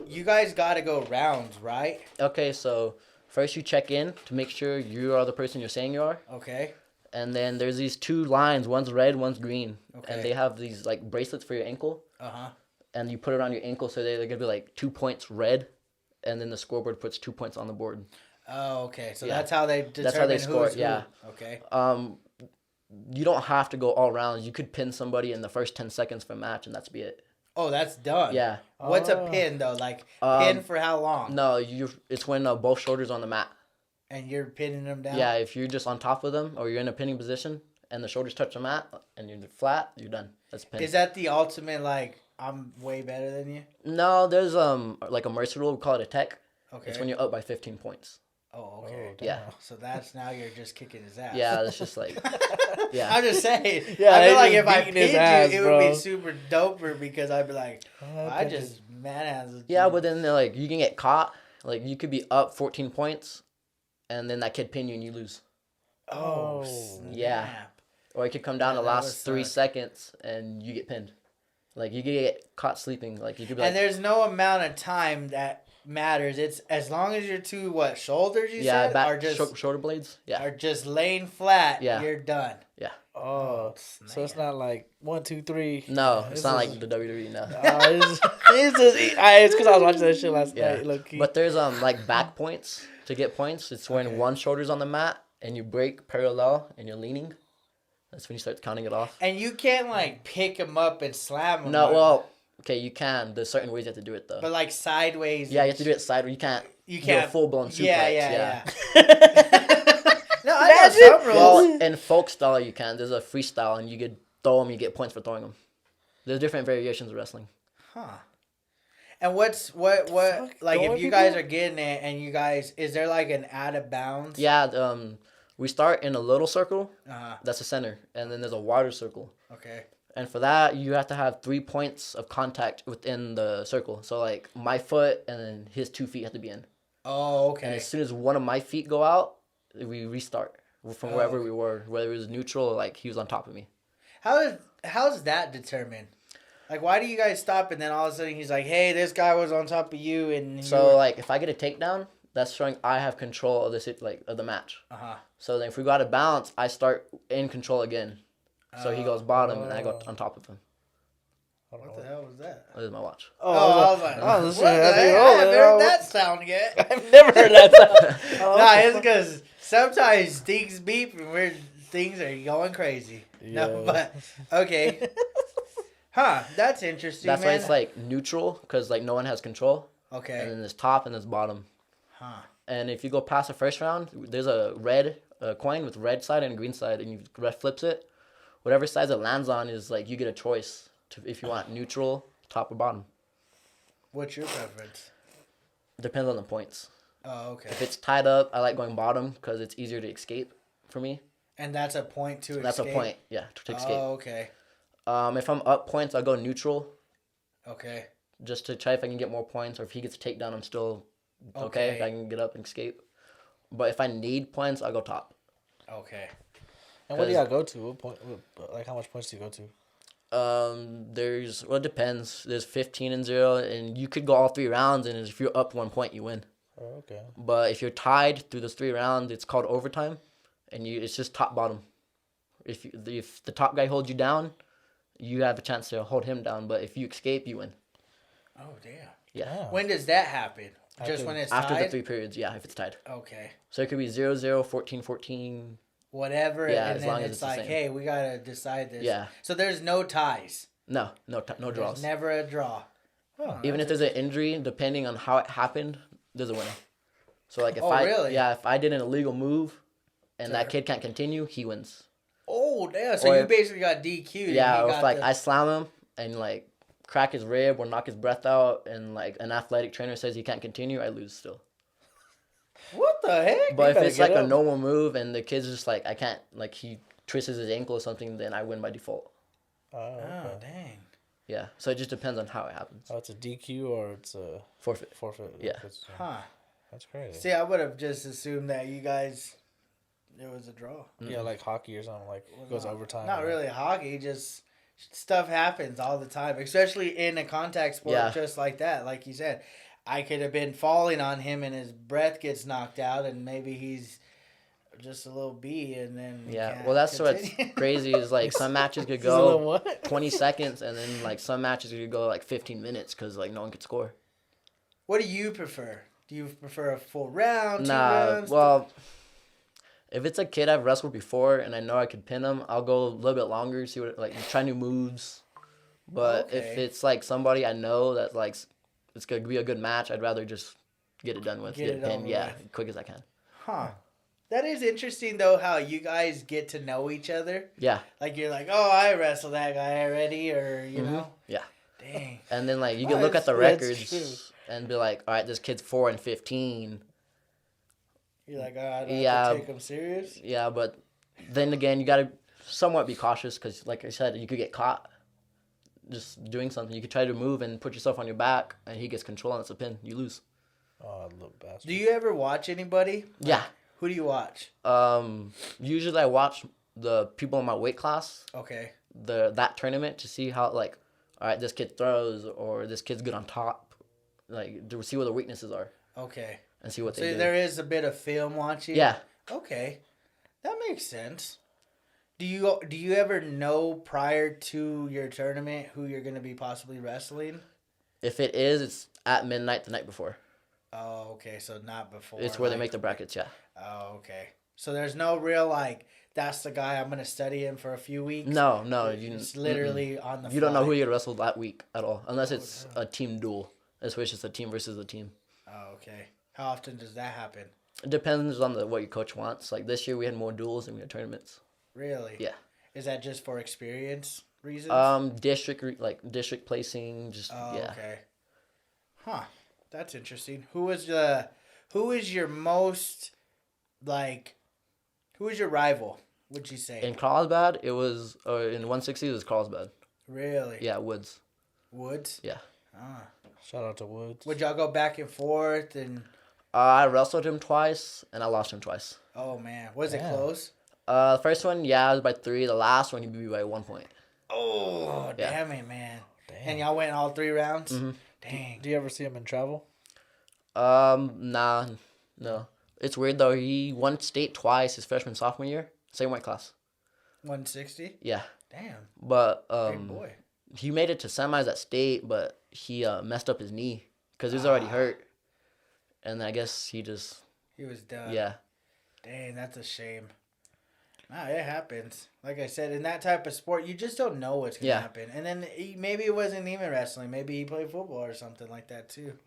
Speaker 4: You guys got to go rounds, right?
Speaker 3: Okay, so first you check in to make sure you are the person you're saying you are,
Speaker 4: Okay.
Speaker 3: and then there's these 2 lines. One's red, one's green,
Speaker 4: Okay.
Speaker 3: and they have these like bracelets for your ankle,
Speaker 4: Uh-huh.
Speaker 3: and you put it on your ankle, so they're gonna be like 2 points red, and then the scoreboard puts 2 points on the board.
Speaker 4: Oh, okay. So
Speaker 3: Yeah.
Speaker 4: that's how they determine
Speaker 3: That's how they
Speaker 4: who's
Speaker 3: score it,
Speaker 4: who.
Speaker 3: yeah.
Speaker 4: Okay.
Speaker 3: You don't have to go all rounds. You could pin somebody in the first 10 seconds for a match, and that's be it.
Speaker 4: Oh, that's done.
Speaker 3: Yeah.
Speaker 4: What's a
Speaker 2: Oh.
Speaker 4: pin, though? Like,
Speaker 3: Um,
Speaker 4: pin for how long?
Speaker 3: No, it's when both shoulders on the mat.
Speaker 4: And you're pinning them down?
Speaker 3: Yeah, if you're just on top of them or you're in a pinning position and the shoulders touch the mat and you're flat, you're done. That's pin.
Speaker 4: Is that the ultimate, like, I'm way better than you?
Speaker 3: No, there's like a mercy rule. We call it a tech.
Speaker 4: Okay.
Speaker 3: It's when you're up by 15 points.
Speaker 4: Oh, okay.
Speaker 2: Oh,
Speaker 3: Yeah.
Speaker 4: So that's now you're just kicking his ass.
Speaker 3: Yeah, that's just like yeah.
Speaker 4: I'm just saying.
Speaker 2: Yeah,
Speaker 4: I
Speaker 2: they
Speaker 4: feel like
Speaker 2: just
Speaker 4: if I
Speaker 2: beating his
Speaker 4: pinned
Speaker 2: ass,
Speaker 4: you, it
Speaker 2: bro.
Speaker 4: would be super doper because I'd be like, I
Speaker 2: pinned
Speaker 4: just manhandled
Speaker 3: Yeah,
Speaker 4: you.
Speaker 3: but then they're like you can get caught. Like you could be up 14 points, and then that kid pin you and you lose.
Speaker 4: Oh,
Speaker 3: Yeah.
Speaker 4: snap.
Speaker 3: Or it could come down
Speaker 4: Yeah,
Speaker 3: the
Speaker 4: that
Speaker 3: last
Speaker 4: would
Speaker 3: 3
Speaker 4: suck.
Speaker 3: seconds and you get pinned. Like you could get caught sleeping. Like you could be
Speaker 4: And
Speaker 3: like
Speaker 4: there's no amount of time that matters. It's as long as your 2 shoulders you
Speaker 3: yeah,
Speaker 4: said
Speaker 3: back
Speaker 4: are just
Speaker 3: shoulder blades. Yeah,
Speaker 4: are just laying flat.
Speaker 3: Yeah.
Speaker 4: You're done.
Speaker 2: Oh, so it's not like 1, 2, 3.
Speaker 3: no,
Speaker 2: This
Speaker 3: it's not
Speaker 2: is-
Speaker 3: like the WWE. No.
Speaker 2: It's because I was watching that shit last
Speaker 3: Yeah,
Speaker 2: night, low key.
Speaker 3: but there's like back points to get points. It's when
Speaker 4: Okay.
Speaker 3: one shoulder's on the mat and you break parallel and you're leaning. That's when you start counting it off.
Speaker 4: And you can't like pick them up and slam them.
Speaker 3: No, well, okay, you can. There's certain ways you have to do it though.
Speaker 4: But like sideways.
Speaker 3: Yeah, you have to do it sideways. You can't.
Speaker 4: You
Speaker 3: do
Speaker 4: can't
Speaker 3: a full blown suplex.
Speaker 4: Yeah, yeah, no, I know
Speaker 2: Imagine-
Speaker 4: some rules.
Speaker 3: Well, in folk style you can. There's a freestyle and you could throw them. You get points for throwing them. There's different variations of wrestling.
Speaker 4: Huh. And what
Speaker 2: Fuck,
Speaker 4: like
Speaker 2: throwing
Speaker 4: if you guys
Speaker 2: people?
Speaker 4: are getting it and you guys is there like an out of bounds?
Speaker 3: Yeah. We start in a little circle.
Speaker 4: Uh-huh.
Speaker 3: That's the center, and then there's a wider circle.
Speaker 4: Okay.
Speaker 3: And for that, you have to have 3 points of contact within the circle. So like my foot and then his 2 feet have to be in.
Speaker 4: Oh,
Speaker 3: And
Speaker 4: okay.
Speaker 3: as soon as one of my feet go out, we restart from
Speaker 4: Oh,
Speaker 3: wherever
Speaker 4: okay.
Speaker 3: we were, whether it was neutral or like he was on top of me.
Speaker 4: How's that determined? Like, why do you guys stop and then all of a sudden he's like, "Hey, this guy was on top of you," and you
Speaker 3: So
Speaker 4: were...
Speaker 3: like if I get a takedown, that's showing I have control of of the match.
Speaker 4: Uh-huh.
Speaker 3: So then if we got a bounce, I start in control again. So he goes bottom and I go
Speaker 2: Oh.
Speaker 3: on top of him.
Speaker 4: What the hell was that?
Speaker 3: That is my watch.
Speaker 4: Oh, I was like,
Speaker 2: I was
Speaker 4: what
Speaker 2: listening.
Speaker 4: the
Speaker 2: I think,
Speaker 4: heck?
Speaker 2: oh,
Speaker 4: I haven't heard that sound yet.
Speaker 2: I've never heard that sound.
Speaker 4: Nah, it's because sometimes things beep and things are going crazy. No,
Speaker 2: Yeah.
Speaker 4: but okay. Huh, that's interesting,
Speaker 3: That's why
Speaker 4: man.
Speaker 3: it's like neutral because like no one has control. And
Speaker 4: Okay.
Speaker 3: then there's top and there's bottom.
Speaker 4: Huh.
Speaker 3: And if you go past the first round, there's a red coin with red side and green side, and you red flips it. Whatever side it lands on is like you get a choice to if you want neutral, top or bottom.
Speaker 4: What's your preference?
Speaker 3: Depends on the points.
Speaker 4: Oh, okay.
Speaker 3: If it's tied up, I like going bottom because it's easier to escape for me.
Speaker 4: And that's a point to
Speaker 3: That's
Speaker 4: escape?
Speaker 3: a point, yeah, to escape.
Speaker 4: Oh, okay.
Speaker 3: If I'm up points, I'll go neutral
Speaker 4: Okay.
Speaker 3: just to try if I can get more points, or if he gets a takedown, I'm still okay. I can get up and escape. But if I need points, I'll go top.
Speaker 4: Okay.
Speaker 2: And what do y'all go to? What point? Like, how much points do you go to?
Speaker 3: It depends. There's 15-0, and you could go all 3 rounds, and if you're up 1 point, you win.
Speaker 2: Oh, okay.
Speaker 3: But if you're tied through those 3 rounds, it's called overtime, and it's just top bottom. If the top guy holds you down, you have a chance to hold him down. But if you escape, you win.
Speaker 4: Oh, damn.
Speaker 3: Yeah.
Speaker 4: When does that happen? Just
Speaker 2: After-
Speaker 4: when it's
Speaker 3: After
Speaker 4: tied?
Speaker 3: the 3 periods, yeah, if it's tied.
Speaker 4: Okay.
Speaker 3: So it could be 0-0, 14-14.
Speaker 4: Whatever,
Speaker 3: Yeah,
Speaker 4: and
Speaker 3: as
Speaker 4: then
Speaker 3: long as
Speaker 4: it's
Speaker 3: it's the
Speaker 4: like,
Speaker 3: same.
Speaker 4: hey, we gotta decide this.
Speaker 3: Yeah.
Speaker 4: So there's no ties.
Speaker 3: No
Speaker 4: There's
Speaker 3: draws.
Speaker 4: never a draw.
Speaker 3: Even if there's an injury, depending on how it happened, there's a winner. So like if
Speaker 4: really?
Speaker 3: if I did an illegal move, and that
Speaker 4: Sure.
Speaker 3: kid can't continue, he wins.
Speaker 4: Oh, damn. So
Speaker 3: Or
Speaker 4: you
Speaker 3: if-
Speaker 4: basically got DQ'd. and
Speaker 3: Yeah,
Speaker 4: he
Speaker 3: or
Speaker 4: got
Speaker 3: if like
Speaker 4: the...
Speaker 3: I slam him and like crack his rib or knock his breath out, and like an athletic trainer says he can't continue, I lose still.
Speaker 4: What the heck?
Speaker 3: But if
Speaker 2: better
Speaker 3: it's
Speaker 2: get
Speaker 3: like a
Speaker 2: up.
Speaker 3: normal move and the kid's just like I can't, like he twists his ankle or something, then I win by default.
Speaker 2: Oh, okay.
Speaker 4: Oh, dang.
Speaker 3: Yeah, so it just depends on how it happens.
Speaker 2: Oh, it's a DQ or it's a
Speaker 3: Forfeit.
Speaker 2: forfeit.
Speaker 3: Yeah.
Speaker 4: Huh.
Speaker 2: That's crazy.
Speaker 4: See, I would have just assumed that you guys, it was a draw.
Speaker 2: Yeah, like hockey or something. Like it goes overtime.
Speaker 4: Not
Speaker 2: or-
Speaker 4: really hockey, just stuff happens all the time, especially in a contact sport
Speaker 3: Yeah.
Speaker 4: just like that. Like you said, I could have been falling on him and his breath gets knocked out, and maybe he's just a little bee, and then he
Speaker 3: Yeah,
Speaker 4: can't
Speaker 3: well that's what's
Speaker 4: continue.
Speaker 3: crazy is like some matches could
Speaker 2: He's a little
Speaker 3: go
Speaker 2: what?
Speaker 3: 20 seconds, and then like some matches could go like 15 minutes because like no one could score.
Speaker 4: What do you prefer? Do you prefer a full round, 2
Speaker 3: Nah,
Speaker 4: rounds?
Speaker 3: well, if it's a kid I've wrestled before and I know I could pin him, I'll go a little bit longer, see what like try new moves. But if
Speaker 4: Okay.
Speaker 3: it's like somebody I know that like it's gonna be a good match, I'd rather just get it done with,
Speaker 4: Get
Speaker 3: get
Speaker 4: it
Speaker 3: it pinned,
Speaker 4: over
Speaker 3: yeah,
Speaker 4: with.
Speaker 3: quick as I can.
Speaker 4: Huh. That is interesting though, how you guys get to know each other.
Speaker 3: Yeah,
Speaker 4: Like you're like, oh, I wrestled that guy already, or you know.
Speaker 3: yeah.
Speaker 4: Dang.
Speaker 3: And then like you
Speaker 4: Well,
Speaker 3: can look at the
Speaker 2: that's
Speaker 3: records
Speaker 2: true.
Speaker 3: and be like, all right, this kid's 4-15.
Speaker 4: You're like, oh, I don't
Speaker 3: Yeah.
Speaker 4: have to take him serious.
Speaker 3: Yeah, but then again, you gotta somewhat be cautious because, like I said, you could get caught just doing something. You could try to move and put yourself on your back, and he gets control, and it's a pin. You lose.
Speaker 2: Oh, little bastard.
Speaker 4: Do you ever watch anybody?
Speaker 3: Yeah.
Speaker 4: Who do you watch?
Speaker 3: Usually I watch the people in my weight class,
Speaker 4: Okay.
Speaker 3: that tournament, to see how like, all right, this kid throws or this kid's good on top, like to see what the weaknesses are
Speaker 4: Okay.
Speaker 3: and see what
Speaker 4: So
Speaker 3: they do.
Speaker 4: there is a bit of film watching.
Speaker 3: Yeah.
Speaker 4: Okay. That makes sense. Do you ever know prior to your tournament who you're going to be possibly wrestling?
Speaker 3: If it is, it's at midnight the night before.
Speaker 4: Oh, okay. So not before.
Speaker 3: It's where they
Speaker 4: like-
Speaker 3: make the brackets. Yeah.
Speaker 4: Oh, okay. So there's no real like, that's the guy I'm going to study him for a few weeks.
Speaker 3: No,
Speaker 4: It's literally on the
Speaker 3: You don't know
Speaker 4: fly.
Speaker 3: who you're gonna wrestle that week at all, unless it's a team duel. That's where it's just a team versus a team.
Speaker 4: Oh, okay. How often does that happen?
Speaker 3: It depends on what your coach wants. Like this year, we had more duels than we had tournaments.
Speaker 4: Really?
Speaker 3: Yeah.
Speaker 4: Is that just for experience reasons?
Speaker 3: District placing, just
Speaker 4: Oh,
Speaker 3: yeah.
Speaker 4: okay. Huh. That's interesting. Who is your most like who is your rival, would you say?
Speaker 3: In Carlsbad, it was in 160. It was Carlsbad.
Speaker 4: Really?
Speaker 3: Yeah, Woods.
Speaker 4: Woods?
Speaker 3: Yeah.
Speaker 4: Ah.
Speaker 2: Shout out to Woods.
Speaker 4: Would y'all go back and forth and
Speaker 3: I wrestled him twice, and I lost him twice.
Speaker 4: Oh man, was it
Speaker 2: Damn.
Speaker 4: close?
Speaker 3: The first one, yeah, I was by 3. The last one, he beat me by 1 point.
Speaker 4: Oh,
Speaker 3: Yeah.
Speaker 4: damn it, man.
Speaker 2: Damn.
Speaker 4: And y'all went all 3 rounds?
Speaker 3: Mhm.
Speaker 4: Dang.
Speaker 2: Do you ever see him in travel?
Speaker 3: Nah, no. It's weird though. He won state twice his freshman sophomore year, same weight class.
Speaker 4: 160?
Speaker 3: Yeah,
Speaker 4: Damn.
Speaker 3: but
Speaker 4: Big boy.
Speaker 3: he made it to semis at state, but he messed up his knee because he was already hurt, and then I guess he just
Speaker 4: He was done.
Speaker 3: yeah.
Speaker 4: Dang, that's a shame. Nah, it happens. Like I said, in that type of sport, you just don't know what's going to
Speaker 3: Yeah.
Speaker 4: happen. And then maybe it wasn't even wrestling. Maybe he played football or something like that, too.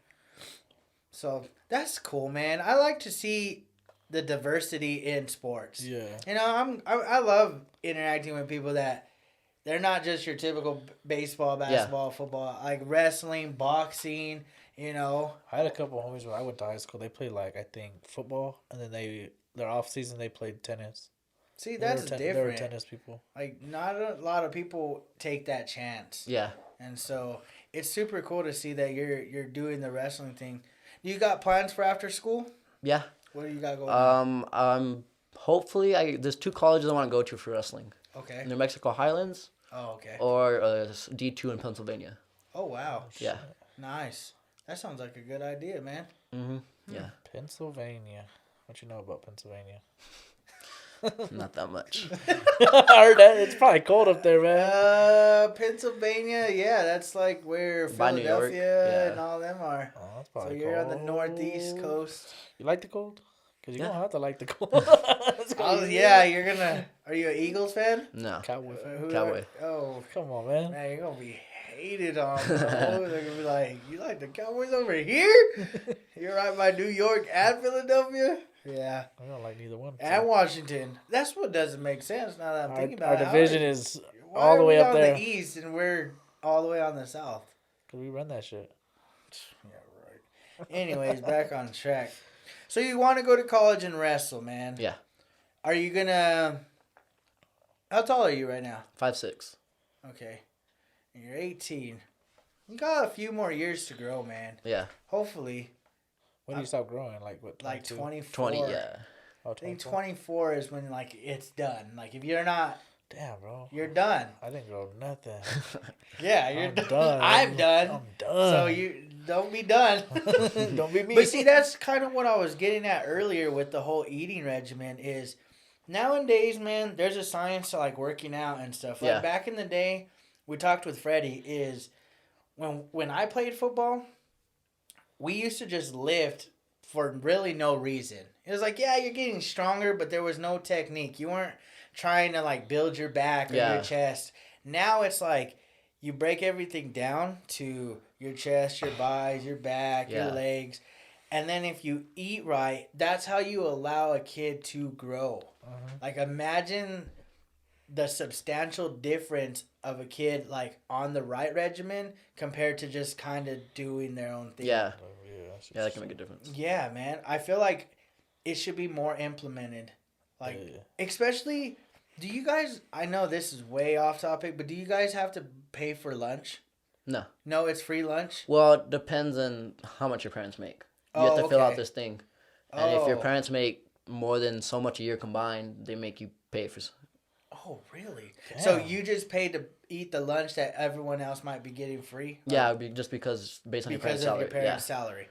Speaker 4: So, that's cool, man. I like to see the diversity in sports.
Speaker 2: Yeah.
Speaker 4: You know, I love interacting with people that they're not just your typical baseball, basketball, football, like wrestling, boxing, you know.
Speaker 2: I had a couple homies when I went to high school. They played like I think football, and then their off season they played tennis.
Speaker 4: See,
Speaker 2: They were
Speaker 4: that's
Speaker 2: They
Speaker 4: different.
Speaker 2: were tennis people.
Speaker 4: Like, not a lot of people take that chance.
Speaker 3: Yeah.
Speaker 4: And so it's super cool to see that you're doing the wrestling thing. You got plans for after school?
Speaker 3: Yeah.
Speaker 4: What do you got going on?
Speaker 3: Hopefully, there's 2 colleges I want to go to for wrestling:
Speaker 4: Okay.
Speaker 3: New Mexico Highlands
Speaker 4: Oh, okay.
Speaker 3: or D2 in Pennsylvania.
Speaker 4: Oh, wow.
Speaker 3: Yeah.
Speaker 4: Nice. That sounds like a good idea, man.
Speaker 3: Yeah.
Speaker 2: Pennsylvania. What you know about Pennsylvania?
Speaker 3: Not that much.
Speaker 2: I heard that it's probably cold up there, man.
Speaker 4: Pennsylvania, yeah, that's like where
Speaker 3: By New York,
Speaker 4: Philadelphia
Speaker 3: yeah.
Speaker 4: and all them are.
Speaker 2: Oh, that's
Speaker 4: So
Speaker 2: probably
Speaker 4: you're on the
Speaker 2: cold.
Speaker 4: northeast coast.
Speaker 2: You like the cold? Because you
Speaker 3: Yeah.
Speaker 2: don't have to like the cold.
Speaker 4: Oh, yeah, you're gonna. Are you an Eagles fan?
Speaker 3: No.
Speaker 2: Cowboy fan.
Speaker 4: Who
Speaker 3: Cowboy.
Speaker 4: Oh,
Speaker 2: Come on, man.
Speaker 4: man, you're gonna be hated on, bro. They're gonna be like, you like the Cowboys over here? You're right by New York and Philadelphia? Yeah.
Speaker 2: I don't like neither one.
Speaker 4: And Washington. That's what doesn't make sense now that I'm thinking
Speaker 2: Our
Speaker 4: about it.
Speaker 2: division is
Speaker 4: Why
Speaker 2: all the
Speaker 4: are
Speaker 2: way
Speaker 4: we
Speaker 2: up
Speaker 4: on
Speaker 2: there.
Speaker 4: the east and we're all the way on the south?
Speaker 2: Because we run that shit.
Speaker 4: Yeah, right. Anyways, back on track. So you want to go to college and wrestle, man?
Speaker 3: Yeah.
Speaker 4: Are you gonna? How tall are you right now?
Speaker 3: 5'6".
Speaker 4: Okay, and you're 18. You got a few more years to grow, man.
Speaker 3: Yeah.
Speaker 4: Hopefully,
Speaker 2: When do you stop growing? Like what?
Speaker 4: like
Speaker 2: 22?
Speaker 4: 24.
Speaker 3: 20. Yeah.
Speaker 2: Oh,
Speaker 4: I think
Speaker 2: 24?
Speaker 4: 24 is when like it's done. Like if you're not,
Speaker 2: Damn, bro.
Speaker 4: you're done.
Speaker 2: I didn't grow nothing.
Speaker 4: Yeah, you're
Speaker 2: I'm
Speaker 4: done.
Speaker 2: done.
Speaker 4: I'm done.
Speaker 2: I'm done.
Speaker 4: So you don't be done.
Speaker 2: Don't be me.
Speaker 4: But see, that's kind of what I was getting at earlier with the whole eating regimen is nowadays, man, there's a science to like working out and stuff. Like
Speaker 3: Yeah.
Speaker 4: back in the day, we talked with Freddie is when I played football, we used to just lift for really no reason. It was like, yeah, you're getting stronger, but there was no technique. You weren't trying to like build your back or
Speaker 3: Yeah.
Speaker 4: your chest. Now it's like you break everything down to your chest, your thighs, your back, your
Speaker 3: Yeah.
Speaker 4: legs. And then if you eat right, that's how you allow a kid to grow. Like imagine the substantial difference of a kid like on the right regimen compared to just kind of doing their own thing.
Speaker 3: Yeah.
Speaker 2: that's
Speaker 3: Yeah, that can make a difference.
Speaker 4: Yeah, man. I feel like it should be more implemented. Like
Speaker 2: Yeah.
Speaker 4: especially do you guys I know this is way off topic, but do you guys have to pay for lunch?
Speaker 3: No.
Speaker 4: No, it's free lunch?
Speaker 3: Well, it depends on how much your parents make. You have to fill out
Speaker 4: okay.
Speaker 3: this thing. And if your
Speaker 4: Oh.
Speaker 3: parents make more than so much a year combined, they make you pay for.
Speaker 4: Oh, really? So
Speaker 2: Damn.
Speaker 4: you just paid to eat the lunch that everyone else might be getting free?
Speaker 3: Yeah, just because based on your
Speaker 4: Because
Speaker 3: parents'
Speaker 4: of
Speaker 3: salary.
Speaker 4: your parents' salary.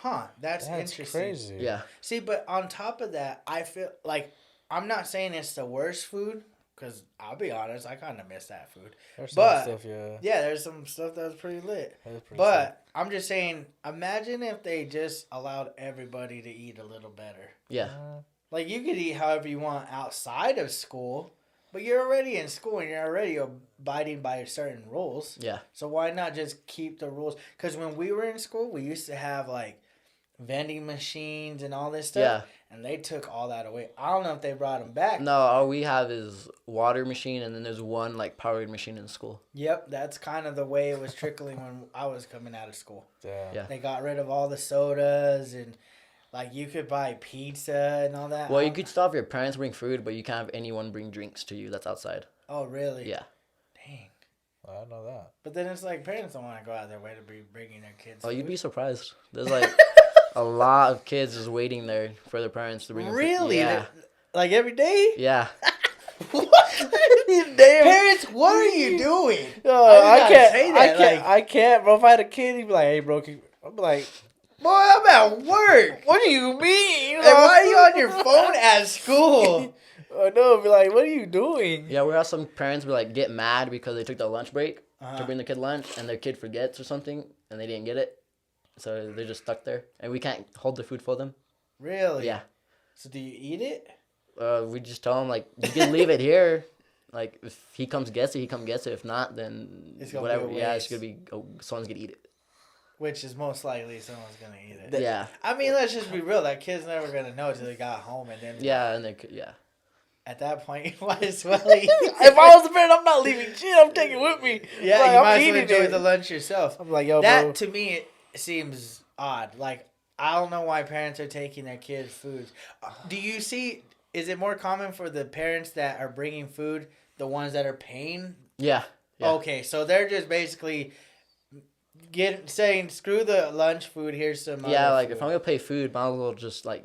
Speaker 4: Huh, that's interesting.
Speaker 2: crazy.
Speaker 3: Yeah.
Speaker 4: See, but on top of that, I feel like I'm not saying it's the worst food because I'll be honest, I kind of miss that food.
Speaker 2: There's some
Speaker 4: But-
Speaker 2: stuff, yeah.
Speaker 4: Yeah, there's some stuff that's pretty lit.
Speaker 2: That is pretty
Speaker 4: But I'm just saying, imagine if they just allowed everybody to eat a little better.
Speaker 3: Yeah.
Speaker 2: sick.
Speaker 4: Like you could eat however you want outside of school, but you're already in school and you're already abiding by certain rules.
Speaker 3: Yeah.
Speaker 4: So why not just keep the rules? Because when we were in school, we used to have like vending machines and all this stuff, and they took all that away. I don't know if they brought them back.
Speaker 3: No, all we have is water machine, and then there's one like powered machine in school.
Speaker 4: Yep, that's kind of the way it was trickling when I was coming out of school.
Speaker 2: Yeah.
Speaker 4: They got rid of all the sodas and like you could buy pizza and all that.
Speaker 3: Well, you could stop your parents bring food, but you can't have anyone bring drinks to you that's outside.
Speaker 4: Oh, really?
Speaker 3: Yeah.
Speaker 4: Dang.
Speaker 2: I don't know that.
Speaker 4: But then it's like parents don't want to go out their way to be bringing their kids.
Speaker 3: Oh, you'd
Speaker 4: food.
Speaker 3: be surprised. There's like A lot of kids is waiting there for their parents to bring them food.
Speaker 4: Really?
Speaker 3: Yeah.
Speaker 4: Like every day?
Speaker 3: Yeah.
Speaker 2: Damn.
Speaker 4: Parents, what are you doing?
Speaker 2: I
Speaker 4: gotta
Speaker 2: can't.
Speaker 4: say
Speaker 2: I
Speaker 4: that,
Speaker 2: can't.
Speaker 4: like-
Speaker 2: I can't, bro. If I had a kid, he'd be like, "Hey, bro," I'm like,
Speaker 4: Boy, I'm at work.
Speaker 2: "What do you mean?
Speaker 4: And why are you on your phone at school?
Speaker 2: I know. Be like, "What are you doing?"
Speaker 3: Yeah, we have some parents who like get mad because they took their lunch break
Speaker 4: Uh-huh.
Speaker 3: to bring the kid lunch and their kid forgets or something and they didn't get it. So they're just stuck there and we can't hold the food for them.
Speaker 4: Really?
Speaker 3: Yeah.
Speaker 4: So do you eat it?
Speaker 3: We just tell them like you can leave it here. Like if he comes gets it, he come gets it. If not, then
Speaker 4: It's gonna
Speaker 3: whatever.
Speaker 4: be a
Speaker 3: Yeah, it's
Speaker 4: waste.
Speaker 3: gonna be someone's gonna eat it.
Speaker 4: Which is most likely someone's gonna eat it.
Speaker 3: Yeah,
Speaker 4: I mean, let's just be real. That kid's never gonna know until he got home, and then
Speaker 3: yeah, and they could, yeah.
Speaker 4: at that point, you might as well eat.
Speaker 2: If I was the parent, I'm not leaving shit. I'm taking it with me.
Speaker 4: Yeah,
Speaker 2: Like,
Speaker 4: you
Speaker 2: I'm
Speaker 4: might as well
Speaker 2: eating
Speaker 4: enjoy
Speaker 2: it.
Speaker 4: the lunch yourself.
Speaker 2: I'm like, yo,
Speaker 4: That
Speaker 2: bro.
Speaker 4: to me seems odd. Like I don't know why parents are taking their kids' food. Do you see? Is it more common for the parents that are bringing food, the ones that are paying?
Speaker 3: Yeah. Yeah.
Speaker 4: Okay, so they're just basically saying, "Screw the lunch food. Here's some."
Speaker 3: Yeah,
Speaker 4: other
Speaker 3: like
Speaker 4: food."
Speaker 3: if I'm gonna pay food, might as well just like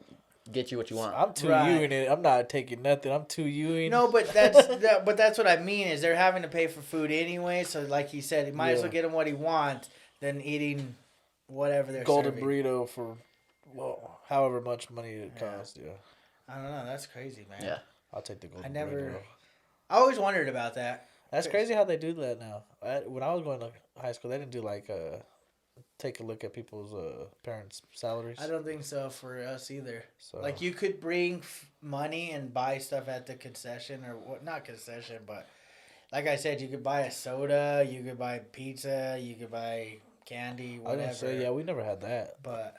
Speaker 3: get you what you want.
Speaker 2: I'm too
Speaker 4: Right.
Speaker 2: you in it. I'm not taking nothing. I'm too you in.
Speaker 4: No, but that's what I mean is they're having to pay for food anyway. So like he said, he might as well
Speaker 2: Yeah.
Speaker 4: get him what he wants than eating whatever they're
Speaker 2: golden
Speaker 4: serving.
Speaker 2: burrito for however much money it costs. Yeah,
Speaker 4: I don't know. That's crazy, man.
Speaker 3: Yeah.
Speaker 2: I'll take the golden
Speaker 4: I never.
Speaker 2: burrito.
Speaker 4: I always wondered about that.
Speaker 2: That's crazy how they do that now. When I was going to high school, they didn't do like take a look at people's parents' salaries.
Speaker 4: I don't think so for us either.
Speaker 2: So
Speaker 4: Like you could bring money and buy stuff at the concession or what? Not concession, but like I said, you could buy a soda, you could buy pizza, you could buy candy,
Speaker 2: I was
Speaker 4: whatever.
Speaker 2: gonna say, yeah, we never had that.
Speaker 4: But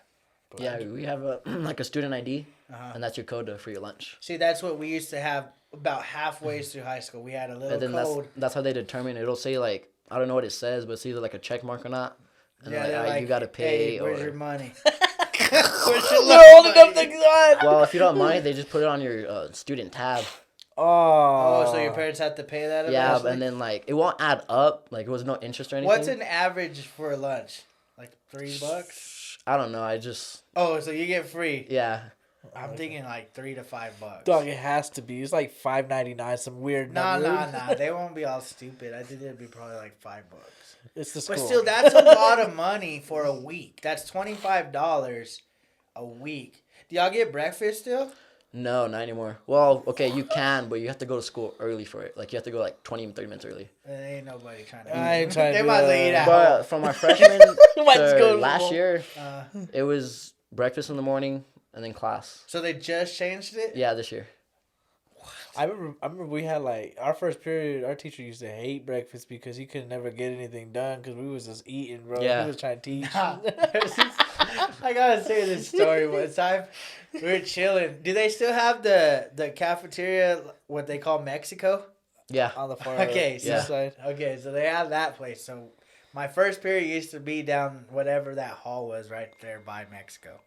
Speaker 3: Yeah, we have a like a student ID,
Speaker 4: uh-huh.
Speaker 3: and that's your code for your lunch.
Speaker 4: See, that's what we used to have about halfway through high school. We had a little
Speaker 3: And then
Speaker 4: code.
Speaker 3: that's how they determine. It'll say like I don't know what it says, but it's either like a check mark or not. And
Speaker 4: Yeah,
Speaker 3: they're
Speaker 4: they're
Speaker 3: like,
Speaker 4: like,
Speaker 3: you gotta pay.
Speaker 4: Hey, where's
Speaker 3: or
Speaker 4: your money? Where's your
Speaker 2: They're holding up
Speaker 4: money?
Speaker 2: the gun.
Speaker 3: well, if you don't mind, they just put it on your student tab.
Speaker 2: Oh,
Speaker 4: Oh, so your parents have to pay that?
Speaker 3: Yeah,
Speaker 4: eventually?
Speaker 3: and then like it won't add up. Like it was no interest or anything.
Speaker 4: What's an average for a lunch? Like $3?
Speaker 3: I don't know. I just
Speaker 4: Oh, so you get free.
Speaker 3: yeah.
Speaker 4: I'm thinking like $3 to $5.
Speaker 2: dog, it has to be. It's like $5.99. Some weird
Speaker 4: Nah,
Speaker 2: number.
Speaker 4: nah. They won't be all stupid. I think it'd be probably like $5.
Speaker 2: It's the school.
Speaker 4: But still, that's a lot of money for a week. That's $25 a week. Do y'all get breakfast still?
Speaker 3: No, not anymore. Well, okay, you can, but you have to go to school early for it. Like you have to go like 20, 30 minutes early.
Speaker 4: There ain't nobody trying to.
Speaker 2: I ain't trying to
Speaker 4: They
Speaker 2: do
Speaker 4: might as well
Speaker 2: that.
Speaker 4: eat at
Speaker 3: But
Speaker 4: home.
Speaker 3: from our freshman
Speaker 2: Might just go
Speaker 3: to
Speaker 2: to
Speaker 3: last
Speaker 2: school.
Speaker 3: year,
Speaker 4: Uh,
Speaker 3: it was breakfast in the morning and then class.
Speaker 4: so they just changed it.
Speaker 3: Yeah, this year.
Speaker 2: I remember we had like our first period. Our teacher used to hate breakfast because he could never get anything done because we was just eating, bro.
Speaker 3: Yeah.
Speaker 2: He was trying to teach.
Speaker 4: I gotta say this story. One time, we were chilling. Do they still have the cafeteria? What they call Mexico?
Speaker 3: Yeah.
Speaker 2: On the far
Speaker 4: Okay,
Speaker 2: east
Speaker 3: so-
Speaker 2: side.
Speaker 4: Okay, so they have that place. So my first period used to be down whatever that hall was right there by Mexico.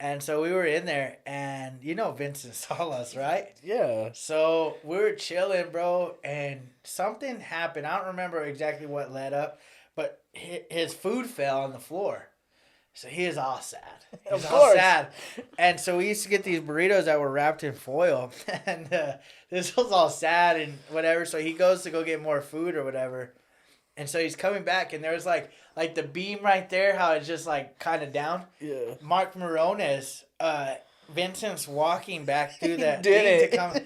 Speaker 4: And so we were in there, and you know Vincent Salas, right?
Speaker 2: Yeah.
Speaker 4: So we were chilling, bro, and something happened. I don't remember exactly what led up, but his food fell on the floor. So he is all sad. He's
Speaker 2: Of
Speaker 4: all
Speaker 2: course.
Speaker 4: sad. And so we used to get these burritos that were wrapped in foil. And this was all sad and whatever. So he goes to go get more food or whatever. And so he's coming back, and there was like the beam right there, how it's just like kind of down.
Speaker 2: Yeah.
Speaker 4: Mark Morones, Vincent's walking back through that
Speaker 2: Did
Speaker 4: thing
Speaker 2: it.
Speaker 4: to come.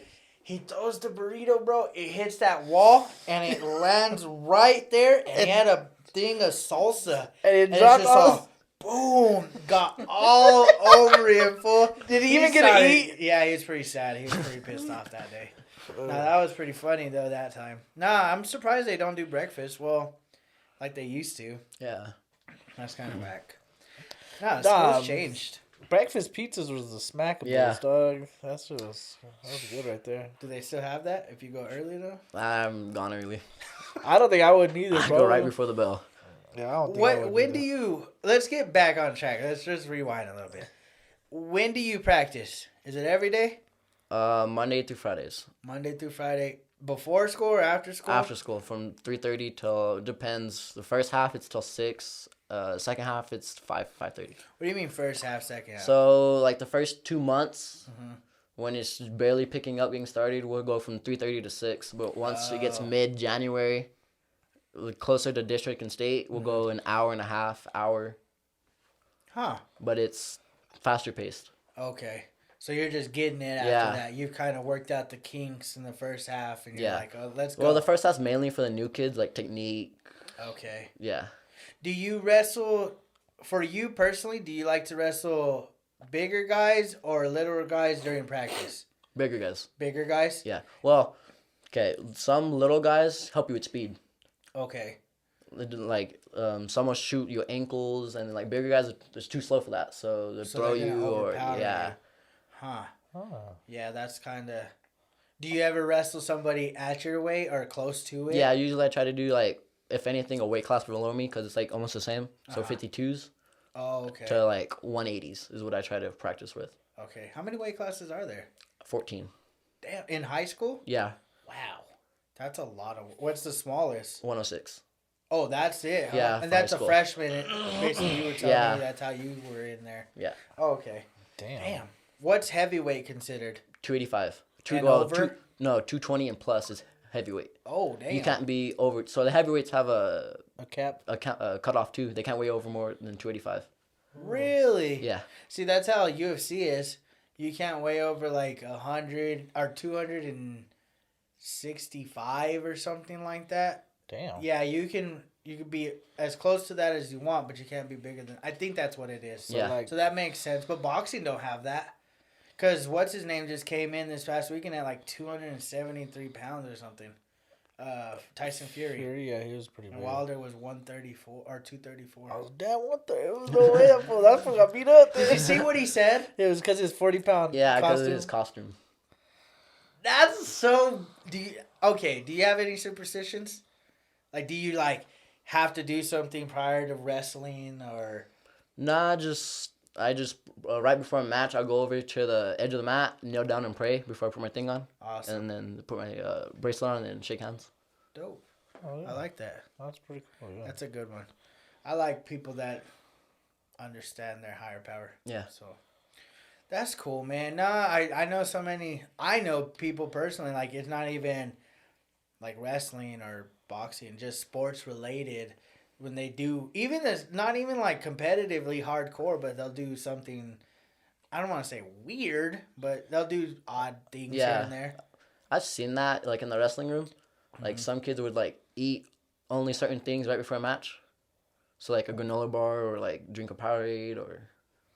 Speaker 4: He throws the burrito, bro. It hits that wall, and it lands right there. And he had a thing of salsa.
Speaker 2: And it
Speaker 4: And it's
Speaker 2: dropped
Speaker 4: just
Speaker 2: off.
Speaker 4: all, boom, got all over him, fool.
Speaker 2: Did he even get to
Speaker 4: started-
Speaker 2: eat?
Speaker 4: Yeah, he was pretty sad. He was pretty pissed off that day. No, that was pretty funny, though, that time. Nah, I'm surprised they don't do breakfast. Well, like they used to.
Speaker 3: Yeah.
Speaker 4: That's kind of whack. Nah,
Speaker 2: Nah,
Speaker 4: school's changed.
Speaker 2: Breakfast pizzas was the smack of
Speaker 3: Yeah.
Speaker 2: dog. That was good right there.
Speaker 4: Do they still have that if you go early, though?
Speaker 3: I'm gone early.
Speaker 2: I don't think I would neither,
Speaker 3: I
Speaker 2: bro.
Speaker 3: go right before the bell.
Speaker 2: Yeah, I don't think I would
Speaker 4: When
Speaker 2: either.
Speaker 4: do you? Let's get back on track. Let's just rewind a little bit. When do you practice? Is it every day?
Speaker 3: Monday through Fridays.
Speaker 4: Monday through Friday, before school or after school?
Speaker 3: After school from 3:30 till depends. The first half it's till 6. Second half it's 5:30.
Speaker 4: What do you mean first half, second half?
Speaker 3: So like the first 2 months,
Speaker 4: Mhm.
Speaker 3: when it's barely picking up, getting started, we'll go from 3:30 to 6. But once it gets
Speaker 4: Oh.
Speaker 3: mid-January, closer to district and state, we'll go an hour and a half, hour.
Speaker 4: Huh.
Speaker 3: But it's faster paced.
Speaker 4: Okay. So you're just getting it after
Speaker 3: Yeah.
Speaker 4: that. You've kind of worked out the kinks in the first half, and you're
Speaker 3: Yeah.
Speaker 4: like, oh, let's go.
Speaker 3: Well, the first half's mainly for the new kids, like technique.
Speaker 4: Okay.
Speaker 3: Yeah.
Speaker 4: Do you wrestle, for you personally, do you like to wrestle bigger guys or littler guys during practice?
Speaker 3: Bigger guys.
Speaker 4: Bigger guys?
Speaker 3: Yeah. Well, okay. Some little guys help you with speed.
Speaker 4: Okay.
Speaker 3: Like some will shoot your ankles, and like bigger guys are just too slow for that. So they'll
Speaker 4: So
Speaker 3: throw
Speaker 4: they're gonna
Speaker 3: you or
Speaker 4: overpower
Speaker 3: yeah.
Speaker 4: you. Huh.
Speaker 2: Oh.
Speaker 4: Yeah, that's kind of... Do you ever wrestle somebody at your weight or close to it?
Speaker 3: Yeah. Usually I try to do like if anything a weight class below me because it's like almost the same. So
Speaker 4: Uh-huh.
Speaker 3: 52s
Speaker 4: Oh, okay.
Speaker 3: to like 180s is what I try to practice with.
Speaker 4: Okay. How many weight classes are there?
Speaker 3: 14.
Speaker 4: Damn. In high school?
Speaker 3: Yeah.
Speaker 4: Wow. That's a lot of... What's the smallest?
Speaker 3: 106.
Speaker 4: Oh, that's it. Huh?
Speaker 3: Yeah,
Speaker 4: And
Speaker 3: for
Speaker 4: that's
Speaker 3: high
Speaker 4: a
Speaker 3: school.
Speaker 4: freshman. Basically, you were telling
Speaker 3: Yeah.
Speaker 4: me that's how you were in there.
Speaker 3: Yeah.
Speaker 4: Oh, okay.
Speaker 2: Damn.
Speaker 4: Damn. What's heavyweight considered?
Speaker 3: 285.
Speaker 4: And over?
Speaker 3: No, 220 and plus is heavyweight.
Speaker 4: Oh, damn.
Speaker 3: You can't be over. So the heavyweights have a
Speaker 2: A cap.
Speaker 3: cutoff too. They can't weigh over more than 285.
Speaker 4: Really?
Speaker 3: Yeah.
Speaker 4: See, that's how UFC is. You can't weigh over like 100 or 265 or something like that.
Speaker 2: Damn.
Speaker 4: Yeah, you can be as close to that as you want, but you can't be bigger than. I think that's what it is.
Speaker 2: So
Speaker 3: Yeah.
Speaker 2: like
Speaker 4: So that makes sense. But boxing don't have that. Because what's his name just came in this past weekend at like 273 pounds or something. Tyson Fury.
Speaker 2: yeah, he was pretty
Speaker 4: And
Speaker 2: big.
Speaker 4: Wilder was 134 or 234.
Speaker 2: I was damn what the it was no way that fool got beat up.
Speaker 4: Did you see what he said?
Speaker 2: It was because his 40-pound
Speaker 3: Yeah, because of
Speaker 2: costume.
Speaker 3: his costume.
Speaker 4: That's so. Do you have any superstitions? Like, do you like have to do something prior to wrestling or?
Speaker 3: Nah, I just right before a match, I'll go over to the edge of the mat, kneel down and pray before I put my thing on,
Speaker 4: Awesome.
Speaker 3: and then put my bracelet on and shake hands.
Speaker 4: Dope.
Speaker 2: Oh, yeah.
Speaker 4: I like that.
Speaker 2: That's pretty cool. Yeah.
Speaker 4: That's a good one. I like people that understand their higher power.
Speaker 3: Yeah.
Speaker 4: So that's cool, man. Nah, I know so many. I know people personally. Like, it's not even like wrestling or boxing, just sports related. When they do, even this, not even like competitively hardcore, but they'll do something. I don't want to say weird, but they'll do odd things here
Speaker 3: Yeah.
Speaker 4: and there.
Speaker 3: I've seen that like in the wrestling room. Like some kids would like eat only certain things right before a match. So like a granola bar or like drink a Powerade or,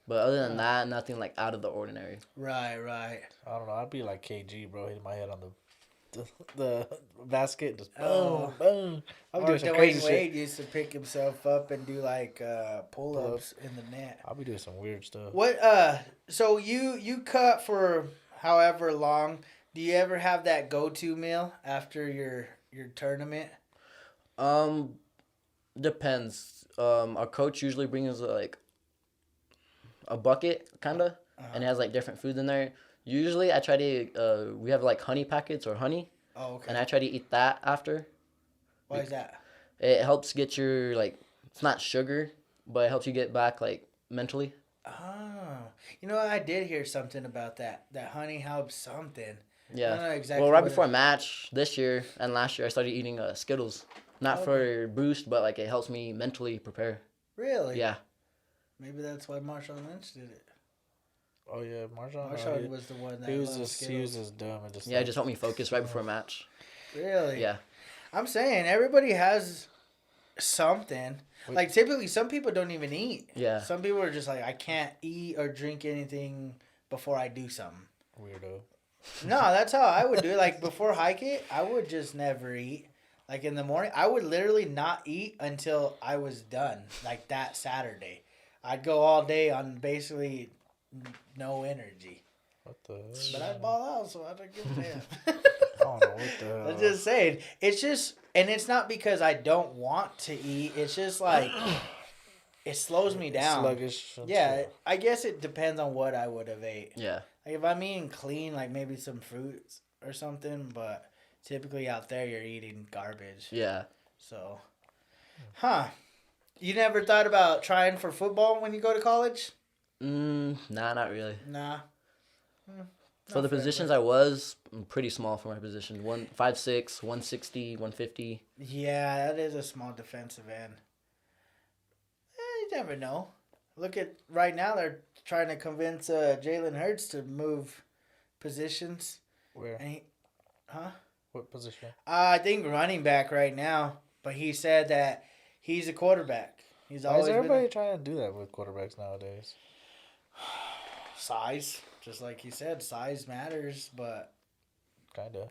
Speaker 3: but other than that, nothing like out of the ordinary.
Speaker 4: Right, right.
Speaker 2: I don't know. I'd be like KG, bro, hitting my head on the basket, and just boom,
Speaker 4: Oh.
Speaker 2: boom. I'll be
Speaker 4: Or
Speaker 2: doing some
Speaker 4: Dwayne
Speaker 2: crazy shit.
Speaker 4: Wade used to pick himself up and do like pull-ups in the net.
Speaker 2: I'll be doing some weird stuff.
Speaker 4: What so you cut for however long. Do you ever have that go-to meal after your tournament?
Speaker 3: Depends. Our coach usually brings like a bucket kinda, and it has like different foods in there. Usually I try to we have like honey packets or honey,
Speaker 4: Oh, okay.
Speaker 3: and I try to eat that after.
Speaker 4: Why is that?
Speaker 3: It helps get your like it's not sugar, but it helps you get back like mentally.
Speaker 4: Oh, you know, I did hear something about that. That honey helps something.
Speaker 3: Yeah.
Speaker 4: I don't know exactly.
Speaker 3: Well, right
Speaker 4: what
Speaker 3: before a
Speaker 4: it-
Speaker 3: match this year and last year, I started eating Skittles. Not for boost, but like it helps me mentally prepare.
Speaker 4: Really?
Speaker 3: Yeah.
Speaker 4: Maybe that's why Marshawn Lynch did it.
Speaker 2: Oh yeah, Marshawn.
Speaker 4: Marshawn was the one that
Speaker 2: he was
Speaker 4: loved
Speaker 2: just
Speaker 4: Skittles.
Speaker 2: dumb and just
Speaker 3: Yeah, it just helped me focus right before a match.
Speaker 4: Really?
Speaker 3: Yeah.
Speaker 4: I'm saying everybody has something.
Speaker 2: Wait.
Speaker 4: Like typically, some people don't even eat.
Speaker 3: Yeah.
Speaker 4: Some people are just like, I can't eat or drink anything before I do something.
Speaker 2: weirdo.
Speaker 4: No, that's how I would do it. Like before hike it, I would just never eat. Like in the morning, I would literally not eat until I was done. Like that Saturday, I'd go all day on basically no energy.
Speaker 2: What the?
Speaker 4: But I'd ball out, so I don't give a damn.
Speaker 2: I don't know what the hell.
Speaker 4: I'm just saying. It's just, and it's not because I don't want to eat. It's just like it slows me down.
Speaker 2: Sluggish. and
Speaker 4: Yeah,
Speaker 2: stuff.
Speaker 4: I guess it depends on what I would have ate.
Speaker 3: Yeah.
Speaker 4: Like if I'm eating clean, like maybe some fruits or something, but typically out there you're eating garbage.
Speaker 3: Yeah.
Speaker 4: So, huh? You never thought about trying for football when you go to college?
Speaker 3: Nah, not really.
Speaker 4: Nah.
Speaker 3: For the positions I was, I'm pretty small for my position. 5'6", 160, 150.
Speaker 4: Yeah, that is a small defensive end. You never know. Look at right now; they're trying to convince Jalen Hurts to move positions.
Speaker 2: Where?
Speaker 4: And
Speaker 2: What position?
Speaker 4: I think running back right now, but he said that he's a quarterback. He's
Speaker 2: Why is
Speaker 4: always
Speaker 2: everybody
Speaker 4: been
Speaker 2: trying to do that with quarterbacks nowadays?
Speaker 4: size, just like he said, size matters. But
Speaker 2: Kinda.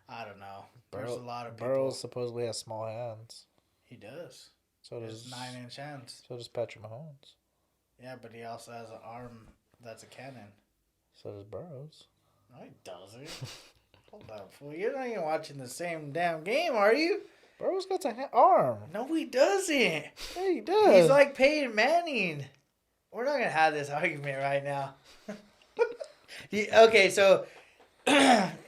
Speaker 4: I don't know. There's a lot of people.
Speaker 2: Burrow supposedly has small hands.
Speaker 4: He does.
Speaker 2: So does
Speaker 4: There's 9-inch hands.
Speaker 2: So does Patrick Mahomes.
Speaker 4: Yeah, but he also has an arm that's a cannon.
Speaker 2: So does Burrows.
Speaker 4: No, he doesn't. Hold up, fool. You're not even watching the same damn game, are you?
Speaker 2: Burrows got an arm.
Speaker 4: No, he doesn't.
Speaker 2: Yeah, he does.
Speaker 4: He's like Peyton Manning. We're not gonna have this argument right now. Okay, so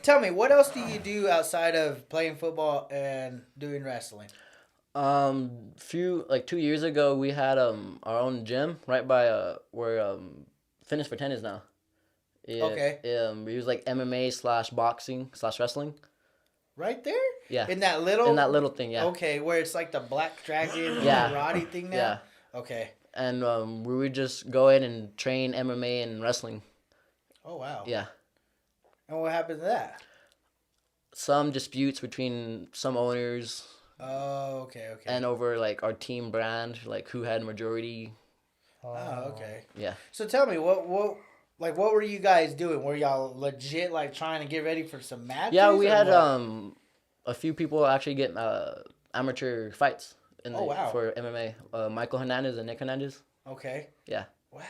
Speaker 4: tell me, what else do you do outside of playing football and doing wrestling?
Speaker 3: 2 years ago, we had our own gym right by where Fitness for 10 is now. Yeah,
Speaker 4: Okay.
Speaker 3: We use like MMA/boxing/wrestling.
Speaker 4: Right there?
Speaker 3: Yeah.
Speaker 4: In that little
Speaker 3: thing, yeah.
Speaker 4: Okay, where it's like the Black Dragon
Speaker 3: Yeah.
Speaker 4: karate thing now?
Speaker 3: Yeah.
Speaker 4: Okay.
Speaker 3: And we would just go in and train MMA and wrestling.
Speaker 4: Oh wow.
Speaker 3: Yeah.
Speaker 4: And what happened to that?
Speaker 3: Some disputes between some owners
Speaker 4: Oh, okay.
Speaker 3: and over like our team brand, like who had majority.
Speaker 4: Oh, okay.
Speaker 3: Yeah.
Speaker 4: So tell me, what were you guys doing? Were y'all legit like trying to get ready for some matches?
Speaker 3: Yeah, we
Speaker 4: or
Speaker 3: had
Speaker 4: what?
Speaker 3: a few people actually get amateur fights
Speaker 4: Oh, wow.
Speaker 3: for MMA. Michael Hernandez and Nick Hernandez.
Speaker 4: Okay.
Speaker 3: Yeah.
Speaker 4: Wow.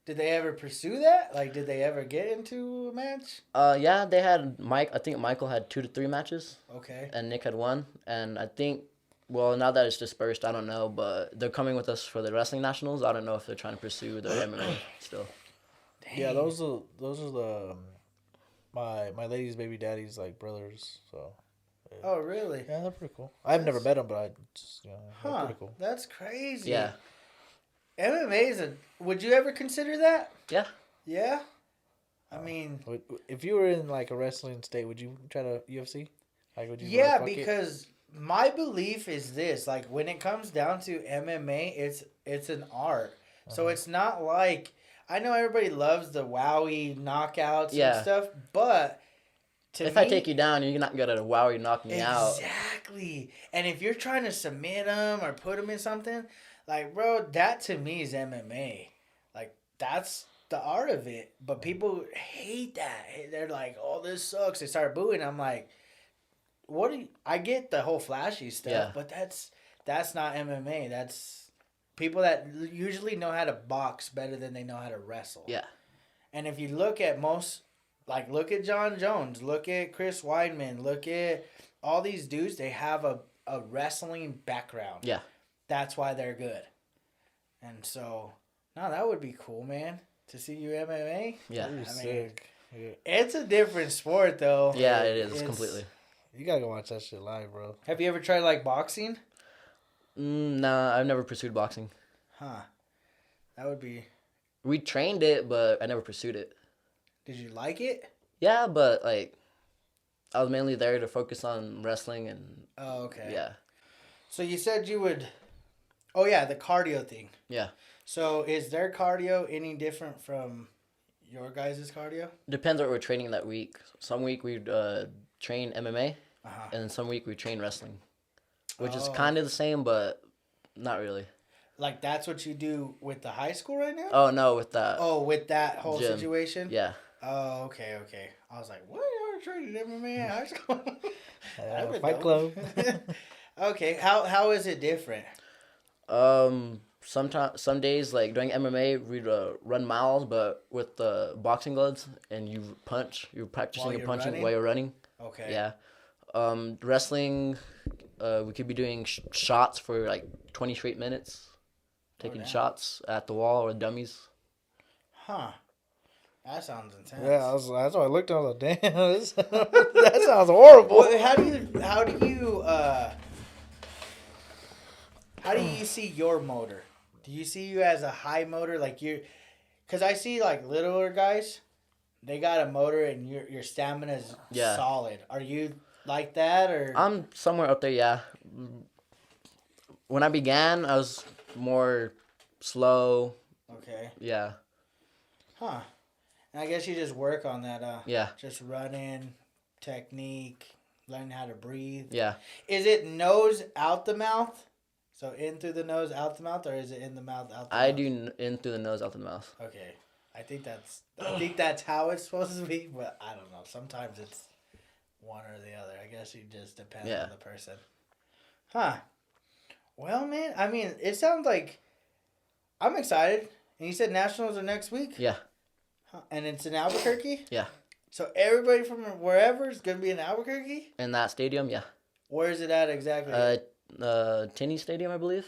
Speaker 4: Did they ever pursue that? Like, did they ever get into a match?
Speaker 3: Yeah, they had I think Michael had 2 to 3 matches
Speaker 4: Okay.
Speaker 3: and Nick had 1. And I think, well, now that it's dispersed, I don't know, but they're coming with us for the wrestling nationals. I don't know if they're trying to pursue their MMA still.
Speaker 2: Yeah, those are the my lady's baby daddy's like brothers. So
Speaker 4: Oh, really?
Speaker 2: yeah, they're pretty cool. I've never met them, but I just they're
Speaker 4: Huh.
Speaker 2: pretty cool.
Speaker 4: That's crazy.
Speaker 3: Yeah.
Speaker 4: MMA is would you ever consider that?
Speaker 3: Yeah.
Speaker 4: Yeah. I mean,
Speaker 2: If you were in like a wrestling state, would you try to UFC? Like, would you?
Speaker 4: yeah,
Speaker 2: fuck it?
Speaker 4: because my belief is this: like when it comes down to MMA, it's an art. So it's not like I know everybody loves the wowie knockouts
Speaker 3: Yeah.
Speaker 4: and stuff, but to
Speaker 3: If
Speaker 4: me,
Speaker 3: I take you down, you're not gonna wow, you knock me out.
Speaker 4: exactly. And if you're trying to submit them or put them in something, like bro, that to me is MMA. Like that's the art of it. But people hate that. They're like, "Oh, this sucks." They start booing. I'm like, "What? I get the whole flashy stuff,
Speaker 3: Yeah.
Speaker 4: but that's not MMA. That's people that usually know how to box better than they know how to wrestle."
Speaker 3: Yeah.
Speaker 4: And if you look at look at John Jones, look at Chris Weidman, look at all these dudes, they have a wrestling background.
Speaker 3: Yeah.
Speaker 4: That's why they're good. And so, no, that would be cool, man, to see you MMA.
Speaker 3: Yeah.
Speaker 2: That'd be
Speaker 4: I mean,
Speaker 2: sick. Yeah.
Speaker 4: It's a different sport, though.
Speaker 3: Yeah, it is
Speaker 4: It's-
Speaker 3: completely.
Speaker 2: You gotta go watch that shit live, bro.
Speaker 4: Have you ever tried, like, boxing?
Speaker 3: Nah, I've never pursued boxing.
Speaker 4: Huh. That would be...
Speaker 3: We trained it, but I never pursued it.
Speaker 4: Did you like it?
Speaker 3: Yeah, but like, I was mainly there to focus on wrestling and
Speaker 4: Oh, okay.
Speaker 3: yeah,
Speaker 4: So you said you would... Oh, yeah, the cardio thing.
Speaker 3: yeah.
Speaker 4: So is their cardio any different from your guys' cardio?
Speaker 3: Depends what we're training that week. Some week we'd train MMA,
Speaker 4: Uh-huh.
Speaker 3: and some week we train wrestling, which is
Speaker 4: Oh.
Speaker 3: kind of the same, but not really.
Speaker 4: Like that's what you do with the high school right now?
Speaker 3: Oh no, with that.
Speaker 4: Oh, with that whole
Speaker 3: Gym.
Speaker 4: situation?
Speaker 3: Yeah.
Speaker 4: Oh, okay. I was like, what? You're training MMA in high school? That'd be
Speaker 2: Fight
Speaker 4: dope.
Speaker 2: Club.
Speaker 4: Okay, how is it different?
Speaker 3: Sometimes some days like doing MMA we'd run miles, but with the boxing gloves and you punch. You're practicing
Speaker 4: While
Speaker 3: your
Speaker 4: you're
Speaker 3: punching
Speaker 4: running?
Speaker 3: while you're running.
Speaker 4: Okay.
Speaker 3: Yeah. Wrestling, we could be doing shots for like 20 straight minutes, taking
Speaker 4: damn.
Speaker 3: shots at the wall or dummies.
Speaker 4: Huh. That sounds intense.
Speaker 2: Yeah, that's why I looked. I was like, damn, that sounds horrible.
Speaker 4: Well, how do you How do you see your motor? Do you see you as a high motor, like you're? Because I see like littler guys, they got a motor and your stamina is
Speaker 3: Yeah.
Speaker 4: solid. Are you like that or?
Speaker 3: I'm somewhere up there, yeah. When I began, I was more slow.
Speaker 4: Okay.
Speaker 3: Yeah,
Speaker 4: Huh. And I guess you just work on that.
Speaker 3: yeah,
Speaker 4: Just running, technique, learning how to breathe.
Speaker 3: yeah.
Speaker 4: Is it nose out the mouth? So in through the nose, out the mouth, or is it in the mouth, out the
Speaker 3: I
Speaker 4: mouth?
Speaker 3: do in through the nose, out the mouth.
Speaker 4: Okay. I think that's how it's supposed to be, but I don't know. Sometimes it's one or the other. I guess it just depends
Speaker 3: Yeah.
Speaker 4: on the person. Huh. Well, man, I mean, it sounds like I'm excited. And you said nationals are next week?
Speaker 3: Yeah,
Speaker 4: Huh. And it's in Albuquerque?
Speaker 3: yeah.
Speaker 4: So everybody from wherever is going to be in Albuquerque?
Speaker 3: In that stadium, yeah.
Speaker 4: Where is it at exactly?
Speaker 3: Tinney Stadium, I believe.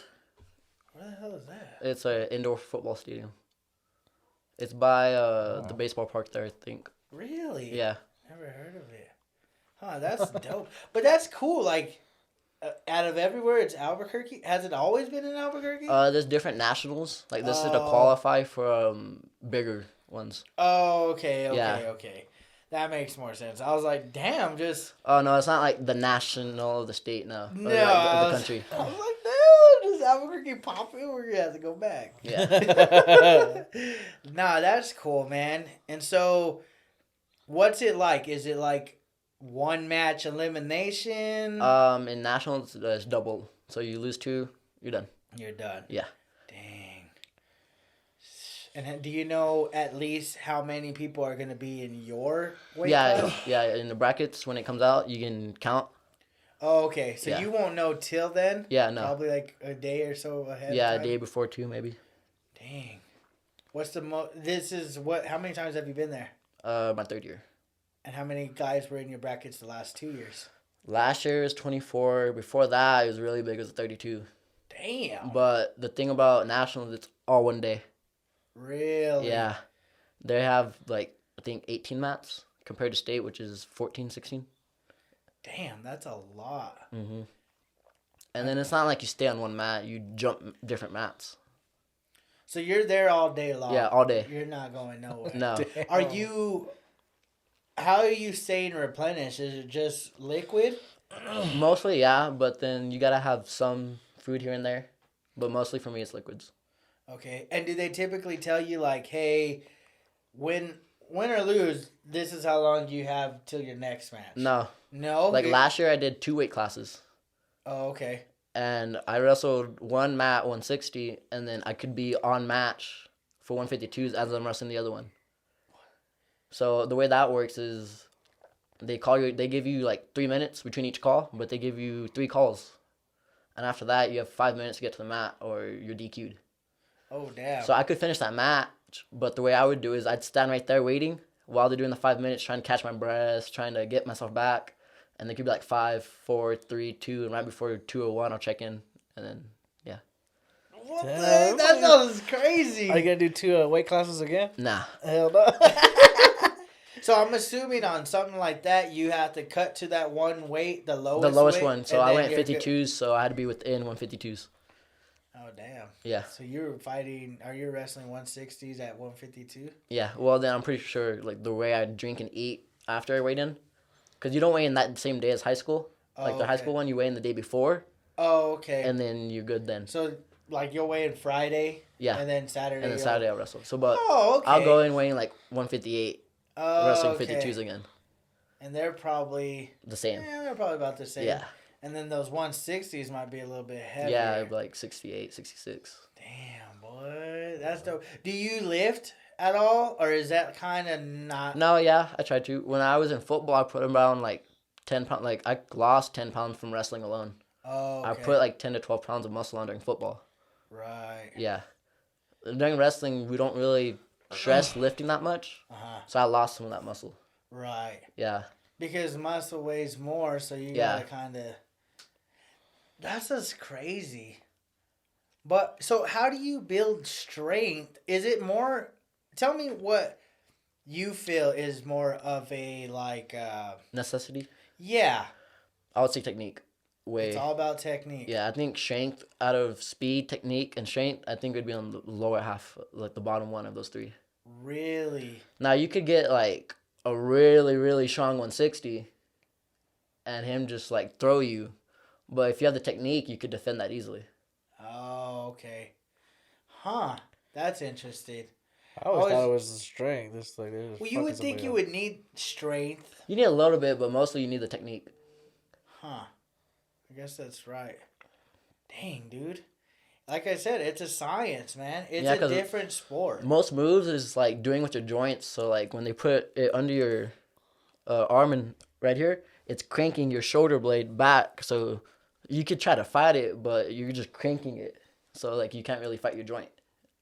Speaker 4: Where the hell is that?
Speaker 3: It's an indoor football stadium. It's by the baseball park there, I think.
Speaker 4: Really?
Speaker 3: Yeah.
Speaker 4: Never heard of it. Huh, that's dope. But that's cool. Like, out of everywhere, it's Albuquerque. Has it always been in Albuquerque?
Speaker 3: There's different nationals. Like this is to
Speaker 4: Oh.
Speaker 3: qualify for bigger ones.
Speaker 4: Oh, okay.
Speaker 3: Yeah.
Speaker 4: That makes more sense. I was like, damn, just.
Speaker 3: Oh no, it's not like the national of the state now. Or,
Speaker 4: No.
Speaker 3: like,
Speaker 4: I
Speaker 3: the
Speaker 4: was-
Speaker 3: country.
Speaker 4: I was like, damn, does Albuquerque pop in? We're going to have to go back.
Speaker 3: Yeah.
Speaker 4: Nah, that's cool, man. And so, what's it like? Is it like one match elimination?
Speaker 3: In nationals, it's double. So you lose 2, you're done.
Speaker 4: You're done.
Speaker 3: Yeah.
Speaker 4: Dang. And do you know at least how many people are going to be in your weight
Speaker 3: Yeah,
Speaker 4: class?
Speaker 3: yeah. In the brackets, when it comes out, you can count.
Speaker 4: Oh, okay. So
Speaker 3: Yeah.
Speaker 4: you won't know till then?
Speaker 3: Yeah, no.
Speaker 4: Probably like a day or so ahead
Speaker 3: Yeah,
Speaker 4: of
Speaker 3: a
Speaker 4: time?
Speaker 3: day before 2, maybe.
Speaker 4: Dang. What's the this is what, how many times have you been there?
Speaker 3: My 3rd year.
Speaker 4: And how many guys were in your brackets the last 2 years?
Speaker 3: Last year was 24. Before that, it was really big. It was 32.
Speaker 4: Damn.
Speaker 3: But the thing about nationals, it's all one day.
Speaker 4: Really?
Speaker 3: Yeah. They have, like, I think 18 mats compared to state, which is 14, 16.
Speaker 4: Damn, that's a lot.
Speaker 3: Mm-hmm. And then it's not like you stay on one mat. You jump different mats.
Speaker 4: So you're there all day long.
Speaker 3: Yeah, all day.
Speaker 4: You're not going nowhere.
Speaker 3: No.
Speaker 4: Are you? How are you staying replenished? Is it just liquid?
Speaker 3: Mostly, yeah. But then you got to have some food here and there. But mostly for me, it's liquids.
Speaker 4: Okay. And do they typically tell you like, hey, win or lose, this is how long you have till your next match?
Speaker 3: No.
Speaker 4: No.
Speaker 3: Like last year, I did 2 weight classes.
Speaker 4: Oh, okay.
Speaker 3: And I wrestled one mat 160, and then I could be on match for 152s as I'm wrestling the other one. So the way that works is they give you like 3 minutes between each call, but they give you 3 calls. And after that, you have 5 minutes to get to the mat or you're DQ'd.
Speaker 4: Oh, damn.
Speaker 3: So I could finish that match, but the way I would do is I'd stand right there waiting while they're doing the 5 minutes, trying to catch my breath, trying to get myself back. And they could be like 5, 4, 3, 2, and right before 2:01, I'll check in, and then yeah.
Speaker 4: What the
Speaker 2: Damn.
Speaker 4: heck? That sounds crazy.
Speaker 2: Are you gonna do 2 weight classes again?
Speaker 3: Nah.
Speaker 2: Hell no.
Speaker 4: So I'm assuming on something like that, you have to cut to that one weight, the lowest.
Speaker 3: The lowest
Speaker 4: weight,
Speaker 3: one. So
Speaker 4: and
Speaker 3: I
Speaker 4: then
Speaker 3: went
Speaker 4: you're
Speaker 3: 52s, so I had to be within 152s.
Speaker 4: Oh damn.
Speaker 3: Yeah.
Speaker 4: So you're fighting? Are you wrestling 160s at 152?
Speaker 3: Yeah. Well, then I'm pretty sure like the way I drink and eat after I weighed in, because you don't weigh in that same day as high school. Like the high school one, you weigh in the day before,
Speaker 4: Oh, okay.
Speaker 3: and then you're good then.
Speaker 4: So like you'll weigh in Friday.
Speaker 3: Yeah.
Speaker 4: And then Saturday.
Speaker 3: And then
Speaker 4: you'll-
Speaker 3: Saturday I'll wrestle. So, but
Speaker 4: Oh, okay.
Speaker 3: I'll go in weighing like 158,
Speaker 4: Oh,
Speaker 3: wrestling
Speaker 4: okay.
Speaker 3: 52s again.
Speaker 4: And they're probably
Speaker 3: The same.
Speaker 4: they're probably about the same.
Speaker 3: Yeah.
Speaker 4: And then those 160s might be a little bit heavier.
Speaker 3: Yeah, like 68, 66.
Speaker 4: Damn, boy, that's dope. Do you lift at all, or is that kind of not?
Speaker 3: No, yeah, I tried to. When I was in football, I put around like 10 pounds. Like I lost 10 pounds from wrestling alone.
Speaker 4: Oh, okay.
Speaker 3: I put like 10 to 12 pounds of muscle on during football.
Speaker 4: Right.
Speaker 3: Yeah. During wrestling, we don't really stress lifting that much. So I lost some of that muscle.
Speaker 4: Right.
Speaker 3: Yeah.
Speaker 4: Because muscle weighs more, so you
Speaker 3: Yeah.
Speaker 4: gotta kind of. That's just crazy. But so, how do you build strength? Is it more? Tell me what you feel is more of a like.
Speaker 3: Necessity.
Speaker 4: Yeah.
Speaker 3: I would say technique. way.
Speaker 4: It's all about technique.
Speaker 3: Yeah, I think strength out of speed, technique, and strength, I think would be on the lower half, like the bottom one of those three.
Speaker 4: Really?
Speaker 3: Now you could get like a really, really strong 160 and him just like throw you. But if you have the technique, you could defend that easily.
Speaker 4: Oh, okay. Huh. That's interesting.
Speaker 2: I always
Speaker 4: Oh,
Speaker 2: thought
Speaker 4: it's-
Speaker 2: it was the strength. It's like they're just
Speaker 4: Well, you would
Speaker 2: fucking
Speaker 4: think you
Speaker 2: somebody
Speaker 4: would need strength.
Speaker 3: You need a little bit, but mostly you need the technique.
Speaker 4: Huh. I guess that's right. Dang, dude. Like I said, it's a science, man. It's
Speaker 3: Yeah,
Speaker 4: a
Speaker 3: 'cause
Speaker 4: different sport.
Speaker 3: Most moves is like doing with your joints. So like when they put it under your arm and right here, it's cranking your shoulder blade back. So you could try to fight it, but you're just cranking it. So like you can't really fight your joint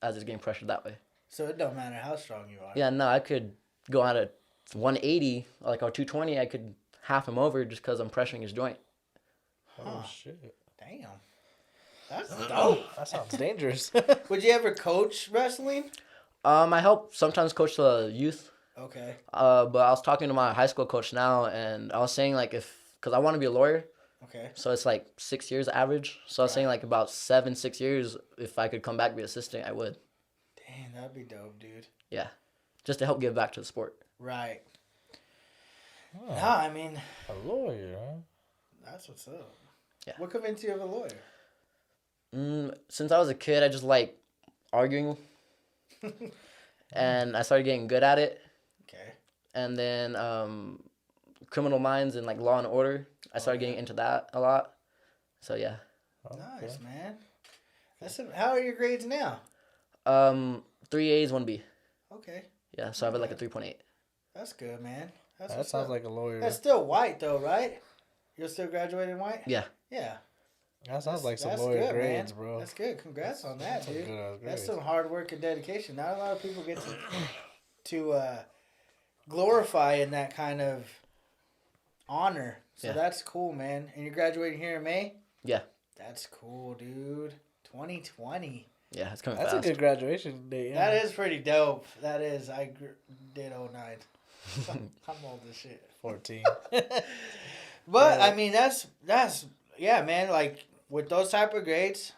Speaker 3: as it's getting pressured that way.
Speaker 4: So it don't matter how strong you are.
Speaker 3: Yeah, no, I could go out at 180, like or 220. I could half him over just because I'm pressuring his joint.
Speaker 2: Oh
Speaker 4: Huh.
Speaker 2: shit!
Speaker 4: Damn. That's dope.
Speaker 2: That sounds dangerous.
Speaker 4: Would you ever coach wrestling?
Speaker 3: I help sometimes coach the youth.
Speaker 4: Okay.
Speaker 3: But I was talking to my high school coach now, and I was saying like because I want to be a lawyer,
Speaker 4: Okay.
Speaker 3: so it's like 6 years average. So I was saying like about 6 years, if I could come back and be assistant, I would.
Speaker 4: Dang, that'd be dope, dude.
Speaker 3: Yeah, just to help give back to the sport.
Speaker 4: Right.
Speaker 2: Oh,
Speaker 4: Nah, I mean,
Speaker 2: a lawyer, huh?
Speaker 4: that's what's up.
Speaker 3: Yeah.
Speaker 4: What convinced you of a lawyer?
Speaker 3: Since I was a kid, I just like arguing, and I started getting good at it.
Speaker 4: Okay.
Speaker 3: And then Criminal Minds and like Law and Order, I started getting into that a lot. So yeah.
Speaker 2: Oh,
Speaker 4: Nice,
Speaker 2: okay.
Speaker 4: man. How are your grades now?
Speaker 3: 3 A's, 1 B.
Speaker 4: Okay.
Speaker 3: Yeah, so I have like a 3.8.
Speaker 4: That's good, man. That's
Speaker 2: That
Speaker 4: what's
Speaker 2: sounds
Speaker 4: up.
Speaker 2: like a lawyer.
Speaker 4: That's still white, though, right? You're still graduating white?
Speaker 3: Yeah.
Speaker 4: Yeah.
Speaker 2: That sounds like some
Speaker 4: That's
Speaker 2: lawyer
Speaker 4: good,
Speaker 2: grades,
Speaker 4: man.
Speaker 2: bro.
Speaker 4: That's good. Congrats on that,
Speaker 2: That's some
Speaker 4: dude.
Speaker 2: good-ass
Speaker 4: That's
Speaker 2: grades.
Speaker 4: some hard work and dedication. Not a lot of people get to glorify in that kind of honor. So
Speaker 3: Yeah.
Speaker 4: that's cool, man. And you're graduating here in May?
Speaker 3: Yeah.
Speaker 4: That's cool, dude. 2020.
Speaker 3: Yeah, it's coming
Speaker 2: That's
Speaker 3: fast.
Speaker 2: a good graduation date. Yeah.
Speaker 4: That is pretty dope. That is. I did 09. I'm old as shit.
Speaker 2: 14.
Speaker 4: But
Speaker 2: Yeah.
Speaker 4: I mean, that's yeah, man. Like with those type of grades,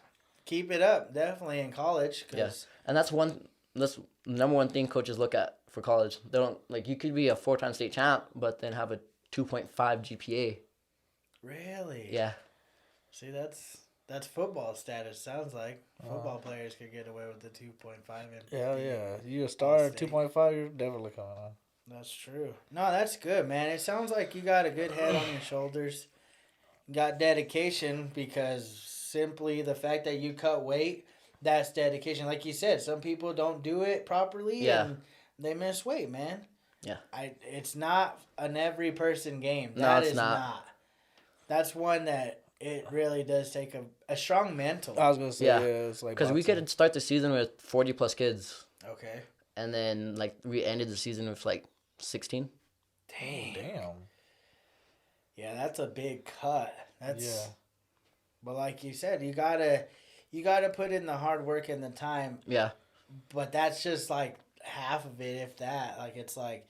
Speaker 4: keep it up. Definitely in college. Cause
Speaker 3: And that's the number one thing coaches look at for college. They don't like you could be a 4-time state champ, but then have a 2.5 GPA.
Speaker 4: Really.
Speaker 3: Yeah.
Speaker 4: See, that's football status. Sounds like football players could get away with the 2.5.
Speaker 2: Yeah, yeah. You a star at
Speaker 4: State.
Speaker 2: 2.5, you're definitely coming on.
Speaker 4: That's true. No, that's good, man. It sounds like you got a good head on your shoulders. You got dedication because simply the fact that you cut weight, that's dedication. Like you said, some people don't do it properly
Speaker 3: Yeah.
Speaker 4: and they miss weight, man.
Speaker 3: Yeah.
Speaker 4: It's not an every person game.
Speaker 3: No,
Speaker 4: That
Speaker 3: it's
Speaker 4: is
Speaker 3: not.
Speaker 4: That's one that it really does take a strong mental.
Speaker 2: I was going to say,
Speaker 3: Yeah.
Speaker 2: yeah, it's like
Speaker 3: Because we
Speaker 2: boxing.
Speaker 3: could start the season with 40 plus kids,
Speaker 4: Okay.
Speaker 3: and then like we ended the season with like 16.
Speaker 4: Dang.
Speaker 2: Damn.
Speaker 4: Yeah, that's a big cut. That's
Speaker 2: Yeah.
Speaker 4: But like you said, you gotta put in the hard work and the time.
Speaker 3: Yeah.
Speaker 4: But that's just like half of it, if that. Like it's like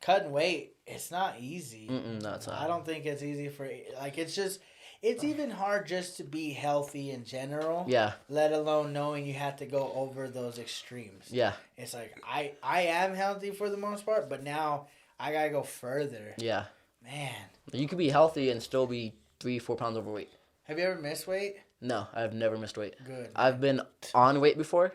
Speaker 4: cutting weight. It's not easy.
Speaker 3: No, it's not.
Speaker 4: I don't think it's easy for like it's even hard just to be healthy in general.
Speaker 3: Yeah.
Speaker 4: Let alone knowing you have to go over those extremes.
Speaker 3: Yeah.
Speaker 4: It's like I am healthy for the most part, but now I gotta go further.
Speaker 3: Yeah.
Speaker 4: Man,
Speaker 3: You could be healthy and still be 3-4 pounds overweight.
Speaker 4: have you ever missed weight?
Speaker 3: No, I've never missed weight.
Speaker 4: Good.
Speaker 3: I've been on weight before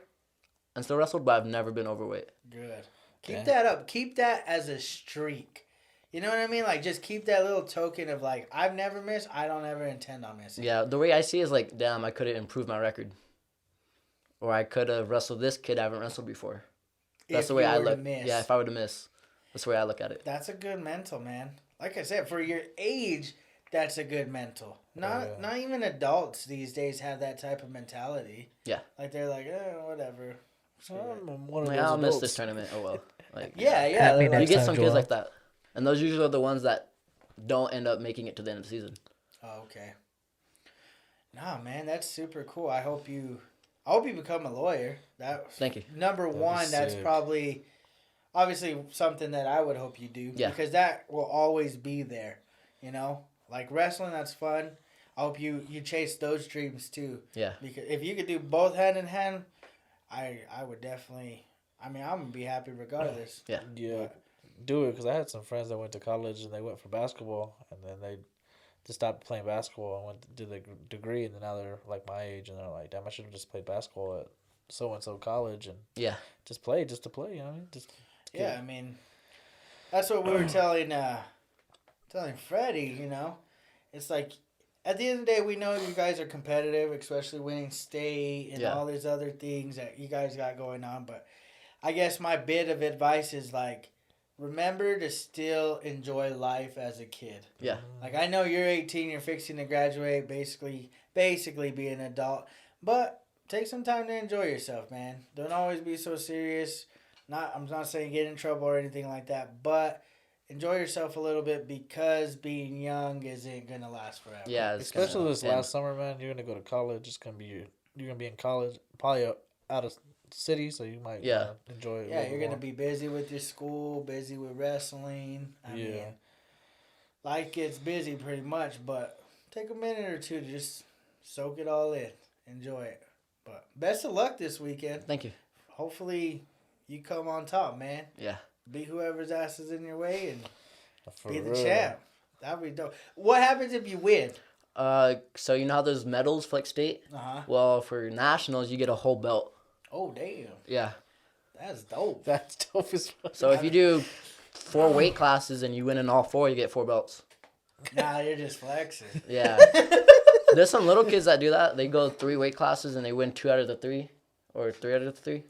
Speaker 3: and still wrestled, but I've never been overweight.
Speaker 4: Good. Keep
Speaker 2: Okay.
Speaker 4: that up. Keep that as a streak. You know what I mean? Like, just keep that little token of, like, I've never missed. I don't ever intend on missing.
Speaker 3: Yeah, the way I see it is like, damn, I could have improved my record. Or I could have wrestled this kid I haven't wrestled before. That's
Speaker 4: If
Speaker 3: the way
Speaker 4: you
Speaker 3: I
Speaker 4: were to
Speaker 3: look.
Speaker 4: miss.
Speaker 3: Yeah, if I were to miss. That's the way I look at it.
Speaker 4: That's a good mental, man. Like I said, for your age, that's a good mental. Not even adults these days have that type of mentality.
Speaker 3: Yeah.
Speaker 4: Like, they're like, whatever. Screw it.
Speaker 2: I'm one of
Speaker 3: Like,
Speaker 2: those
Speaker 3: I'll miss
Speaker 2: adults.
Speaker 3: this tournament. Oh, well. Like,
Speaker 4: Yeah,
Speaker 2: Happy
Speaker 4: they're
Speaker 3: You
Speaker 2: next
Speaker 4: like,
Speaker 3: get
Speaker 2: time,
Speaker 3: some kids
Speaker 2: Joel.
Speaker 3: like that. And those usually are the ones that don't end up making it to the end of the season.
Speaker 4: oh, okay. Nah, man, that's super cool. I hope you become a lawyer.
Speaker 3: Thank you.
Speaker 4: Number
Speaker 2: That'd be
Speaker 4: one, that's
Speaker 2: sick.
Speaker 4: probably obviously something that I would hope you do.
Speaker 3: Yeah.
Speaker 4: Because that will always be there. You know? Like wrestling, that's fun. I hope you chase those dreams too.
Speaker 3: Yeah.
Speaker 4: Because if you could do both hand in hand, I would definitely. I mean, I'm gonna be happy regardless.
Speaker 3: Yeah.
Speaker 2: Yeah, do it because I had some friends that went to college and they went for basketball and then they just stopped playing basketball and went to do the degree and then now they're like my age and they're like, damn, I should have just played basketball at so and so college and
Speaker 3: Yeah.
Speaker 2: just play just to play. You know what I mean? Just
Speaker 4: Yeah, I mean, that's what we were telling Freddie. It's like at the end of the day, we know you guys are competitive, especially winning state and
Speaker 3: Yeah.
Speaker 4: all these other things that you guys got going on. But I guess my bit of advice is like, remember to still enjoy life as a kid.
Speaker 3: Yeah.
Speaker 4: Like I know you're 18, you're fixing to graduate, basically be an adult, but take some time to enjoy yourself, man. Don't always be so serious. I'm not saying get in trouble or anything like that, but enjoy yourself a little bit because being young isn't gonna last forever.
Speaker 3: Yeah. It's
Speaker 2: especially
Speaker 3: gonna
Speaker 2: this
Speaker 3: end.
Speaker 2: last summer, man. You're gonna go to college. It's gonna be you're gonna be in college, probably out of city, so you might
Speaker 3: Yeah.
Speaker 2: enjoy it. a
Speaker 4: Yeah,
Speaker 2: little
Speaker 4: you're gonna
Speaker 2: more.
Speaker 4: be busy with your school, busy with wrestling. I
Speaker 2: Yeah.
Speaker 4: mean, life gets busy pretty much, but take a minute or two to just soak it all in, enjoy it. But best of luck this weekend.
Speaker 3: Thank you.
Speaker 4: Hopefully, you come on top, man.
Speaker 3: Yeah.
Speaker 4: Beat whoever's ass is in your way and
Speaker 2: For
Speaker 4: be the
Speaker 2: real.
Speaker 4: champ. That'd be dope. What happens if you win?
Speaker 3: So you know how there's medals for like state?
Speaker 4: Uh-huh.
Speaker 3: Well, for nationals, you get a whole belt.
Speaker 4: Oh, damn.
Speaker 3: Yeah.
Speaker 4: That's dope.
Speaker 2: That's dope as fuck.
Speaker 3: So if you do 4 weight classes and you win in all 4, you get 4 belts.
Speaker 4: Nah, you're just flexing.
Speaker 3: Yeah. There's some little kids that do that. They go 3 weight classes and they win 2 out of the 3, or 3 out of the 3.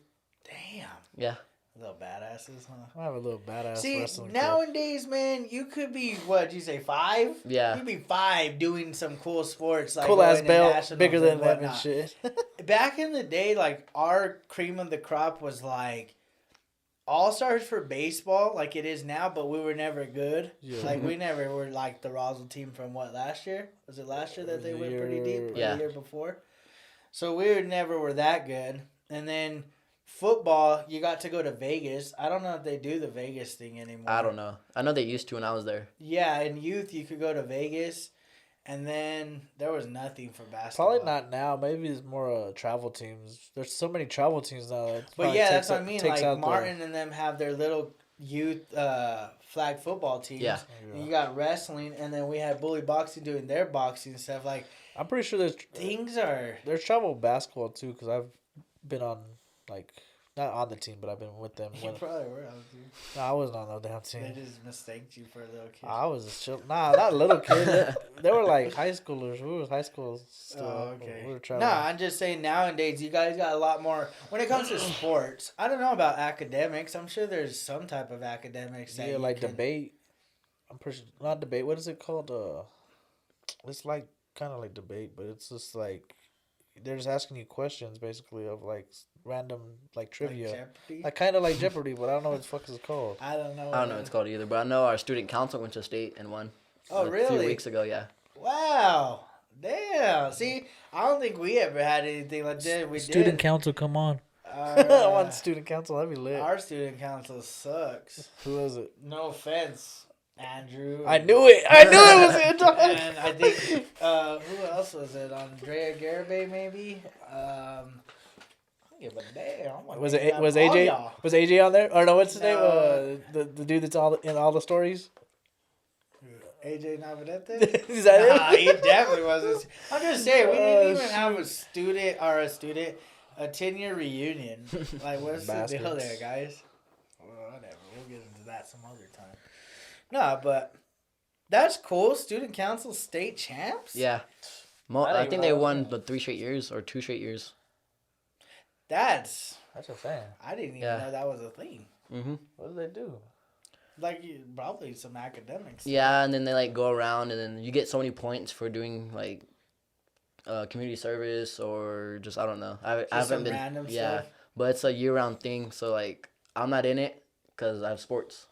Speaker 4: Damn.
Speaker 3: Yeah.
Speaker 4: Little badasses, huh?
Speaker 2: I have a little badass
Speaker 4: See,
Speaker 2: wrestling kid.
Speaker 4: nowadays, man, you could be, what, you say 5?
Speaker 3: Yeah.
Speaker 4: You'd be 5 doing some cool sports. Like
Speaker 2: cool ass
Speaker 4: going to
Speaker 2: belt,
Speaker 4: nationals
Speaker 2: bigger than them and
Speaker 4: whatnot.
Speaker 2: shit.
Speaker 4: Back in the day, like, our cream of the crop was, like, all-stars for baseball, like it is now, but we were never good.
Speaker 2: Yeah.
Speaker 4: Like, we never were, like, the Roswell team from, what, last year? Was it last year that they went pretty deep? Or
Speaker 3: Yeah.
Speaker 4: the year before? So we never were that good. And then football, you got to go to Vegas. I don't know if they do the Vegas thing anymore.
Speaker 3: I don't know. I know they used to when I was there.
Speaker 4: Yeah, in youth, you could go to Vegas, and then there was nothing for basketball.
Speaker 2: Probably not now. Maybe it's more travel teams. There's so many travel teams now. That
Speaker 4: But
Speaker 2: probably
Speaker 4: yeah,
Speaker 2: takes
Speaker 4: that's what
Speaker 2: out-
Speaker 4: I mean.
Speaker 2: takes
Speaker 4: Like
Speaker 2: out
Speaker 4: Martin and them have their little youth flag football teams.
Speaker 3: Yeah.
Speaker 4: And you got wrestling, and then we had bully boxing doing their boxing stuff. Like
Speaker 2: I'm pretty sure
Speaker 4: things are.
Speaker 2: there's travel basketball too because I've been on like not on the team, but I've been with them.
Speaker 4: You
Speaker 2: When,
Speaker 4: probably were. Dude.
Speaker 2: no, I wasn't on no damn
Speaker 4: They
Speaker 2: team.
Speaker 4: just mistaked you for a little kid.
Speaker 2: I was a chill. Nah, not a little kid. They were like high schoolers. We was high school still.
Speaker 4: Oh, okay.
Speaker 2: We were traveling.
Speaker 4: No, I'm just saying nowadays you guys got a lot more when it comes to sports. I don't know about academics. I'm sure there's some type of academics that
Speaker 2: yeah,
Speaker 4: you
Speaker 2: like
Speaker 4: can-
Speaker 2: debate. I'm pretty sure, not debate. What is it called? It's like kind of like debate, but it's just like they're just asking you questions basically of like random like trivia,
Speaker 4: Jeopardy?
Speaker 2: like kind of like Jeopardy, but I don't know what the fuck it's called.
Speaker 4: I don't know.
Speaker 3: I don't know what it's called either, but I know our student council went to state and won.
Speaker 4: Oh,
Speaker 3: A few
Speaker 4: really?
Speaker 3: weeks ago, yeah.
Speaker 4: Wow. Damn. See, I don't think we ever had anything like that. We
Speaker 2: Student
Speaker 4: did.
Speaker 2: council, come on! I
Speaker 4: Our,
Speaker 2: want student council. That'd be lit.
Speaker 4: our student council sucks.
Speaker 2: Who is it?
Speaker 4: No offense, Andrew.
Speaker 2: I knew it. I knew it was it. dog.
Speaker 4: And I think who else was it? Andrea Garibay, maybe. I don't give a damn. I'm gonna
Speaker 2: Was
Speaker 4: name
Speaker 2: it was
Speaker 4: all
Speaker 2: AJ?
Speaker 4: y'all.
Speaker 2: Was AJ on there? Or no? What's his name?
Speaker 4: No.
Speaker 2: The dude that's all in all the stories.
Speaker 4: AJ Navarrete?
Speaker 2: Is that
Speaker 4: Nah,
Speaker 2: it?
Speaker 4: he definitely wasn't. I'm just saying, we
Speaker 2: Oh,
Speaker 4: didn't even have a 10-year reunion. Like, what's the deal
Speaker 2: Bastards.
Speaker 4: there, guys? Well, whatever. We'll get into that some other time. No, but that's cool. Student council state champs?
Speaker 3: Yeah.
Speaker 2: I
Speaker 3: I
Speaker 2: didn't
Speaker 3: think
Speaker 2: even
Speaker 3: they
Speaker 2: know
Speaker 3: won the 3 straight years or 2 straight years.
Speaker 4: That's,
Speaker 2: That's what I'm saying.
Speaker 4: I didn't even
Speaker 3: Yeah.
Speaker 4: know that was a thing.
Speaker 3: Mm-hmm.
Speaker 2: What do they do?
Speaker 4: Like, probably some academics.
Speaker 3: Yeah, and then they like go around, and then you get so many points for doing like community service or just I don't know. I
Speaker 4: Just
Speaker 3: haven't
Speaker 4: some
Speaker 3: been.
Speaker 4: random
Speaker 3: Yeah,
Speaker 4: stuff.
Speaker 3: but it's a year-round thing, so like I'm not in it because I have sports,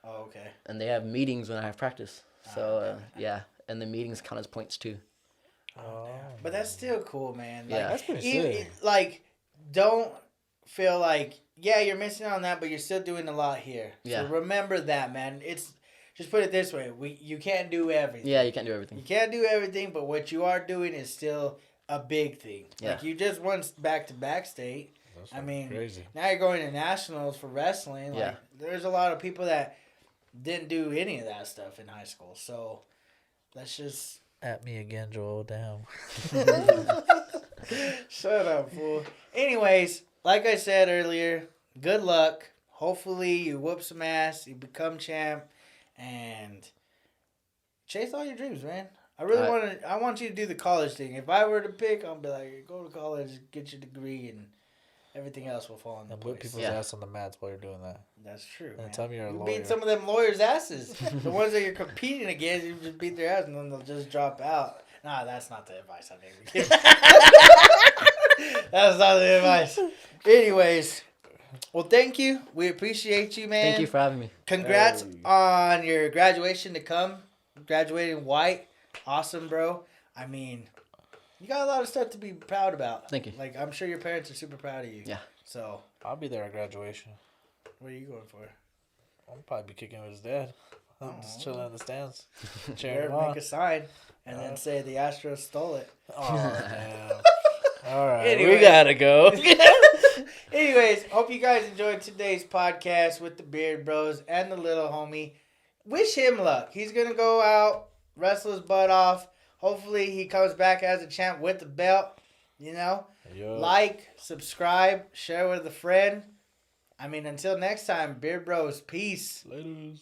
Speaker 4: Oh, okay.
Speaker 3: and they have meetings when I have practice. So
Speaker 4: okay.
Speaker 3: yeah, and the meetings count as points too.
Speaker 2: Oh,
Speaker 4: But that's still cool, man. Like,
Speaker 3: Yeah.
Speaker 2: that's pretty
Speaker 4: even-
Speaker 2: sick.
Speaker 4: like, don't feel like, yeah, you're missing out on that, but you're still doing a lot here.
Speaker 3: Yeah.
Speaker 4: So remember that, man. just put it this way: you can't do everything.
Speaker 3: Yeah, you can't do
Speaker 4: You
Speaker 3: everything.
Speaker 4: can't do everything, but what you are doing is still a big thing.
Speaker 3: Yeah.
Speaker 4: Like you just won back-to-back state.
Speaker 2: That's
Speaker 4: I mean,
Speaker 2: crazy.
Speaker 4: Now you're going to nationals for wrestling. Like,
Speaker 3: Yeah.
Speaker 4: there's a lot of people that didn't do any of that stuff in high school. So let's just
Speaker 2: At me again, Joel. Damn.
Speaker 4: shut up, fool. Anyways, like I said earlier, good luck. Hopefully you whoop some ass, you become champ, and chase all your dreams, man. I really I want you to do the college thing. If I were to pick, I'll be like, go to college, get your degree, and everything else will fall into
Speaker 2: And whip
Speaker 4: place.
Speaker 2: people's ass on the mats while you're doing that.
Speaker 4: That's true.
Speaker 2: And
Speaker 4: Man.
Speaker 2: tell me you're a
Speaker 4: You
Speaker 2: lawyer.
Speaker 4: beat some of them lawyers' asses. The ones that you're competing against, you just beat their ass, and then they'll just drop out. Nah, that's not the advice I gave you. That's not the advice. Anyways, well, thank you. We appreciate you, man.
Speaker 3: Thank you for having me.
Speaker 4: Congrats
Speaker 2: Hey.
Speaker 4: on your graduation to come. Graduating white. Awesome, bro. I mean, you got a lot of stuff to be proud about.
Speaker 3: Thank you.
Speaker 4: Like, I'm sure your parents are super proud of you.
Speaker 3: Yeah.
Speaker 4: So,
Speaker 2: I'll be there at graduation.
Speaker 4: what are you going for?
Speaker 2: I'll probably be kicking with his dad. I'm just chilling in the stands.
Speaker 4: You
Speaker 2: Cheering
Speaker 4: better
Speaker 2: him on.
Speaker 4: make a sign and then say the Astros stole it.
Speaker 2: Oh, damn. All right.
Speaker 4: Anyway.
Speaker 2: We got to go.
Speaker 4: Anyways, hope you guys enjoyed today's podcast with the Beard Bros and the little homie. Wish him luck. He's going to go out, wrestle his butt off. Hopefully he comes back as a champ with the belt. You know?
Speaker 2: Yo.
Speaker 4: Like, subscribe, share with a friend. I mean, until next time, Beard Bros, peace.
Speaker 2: Laters.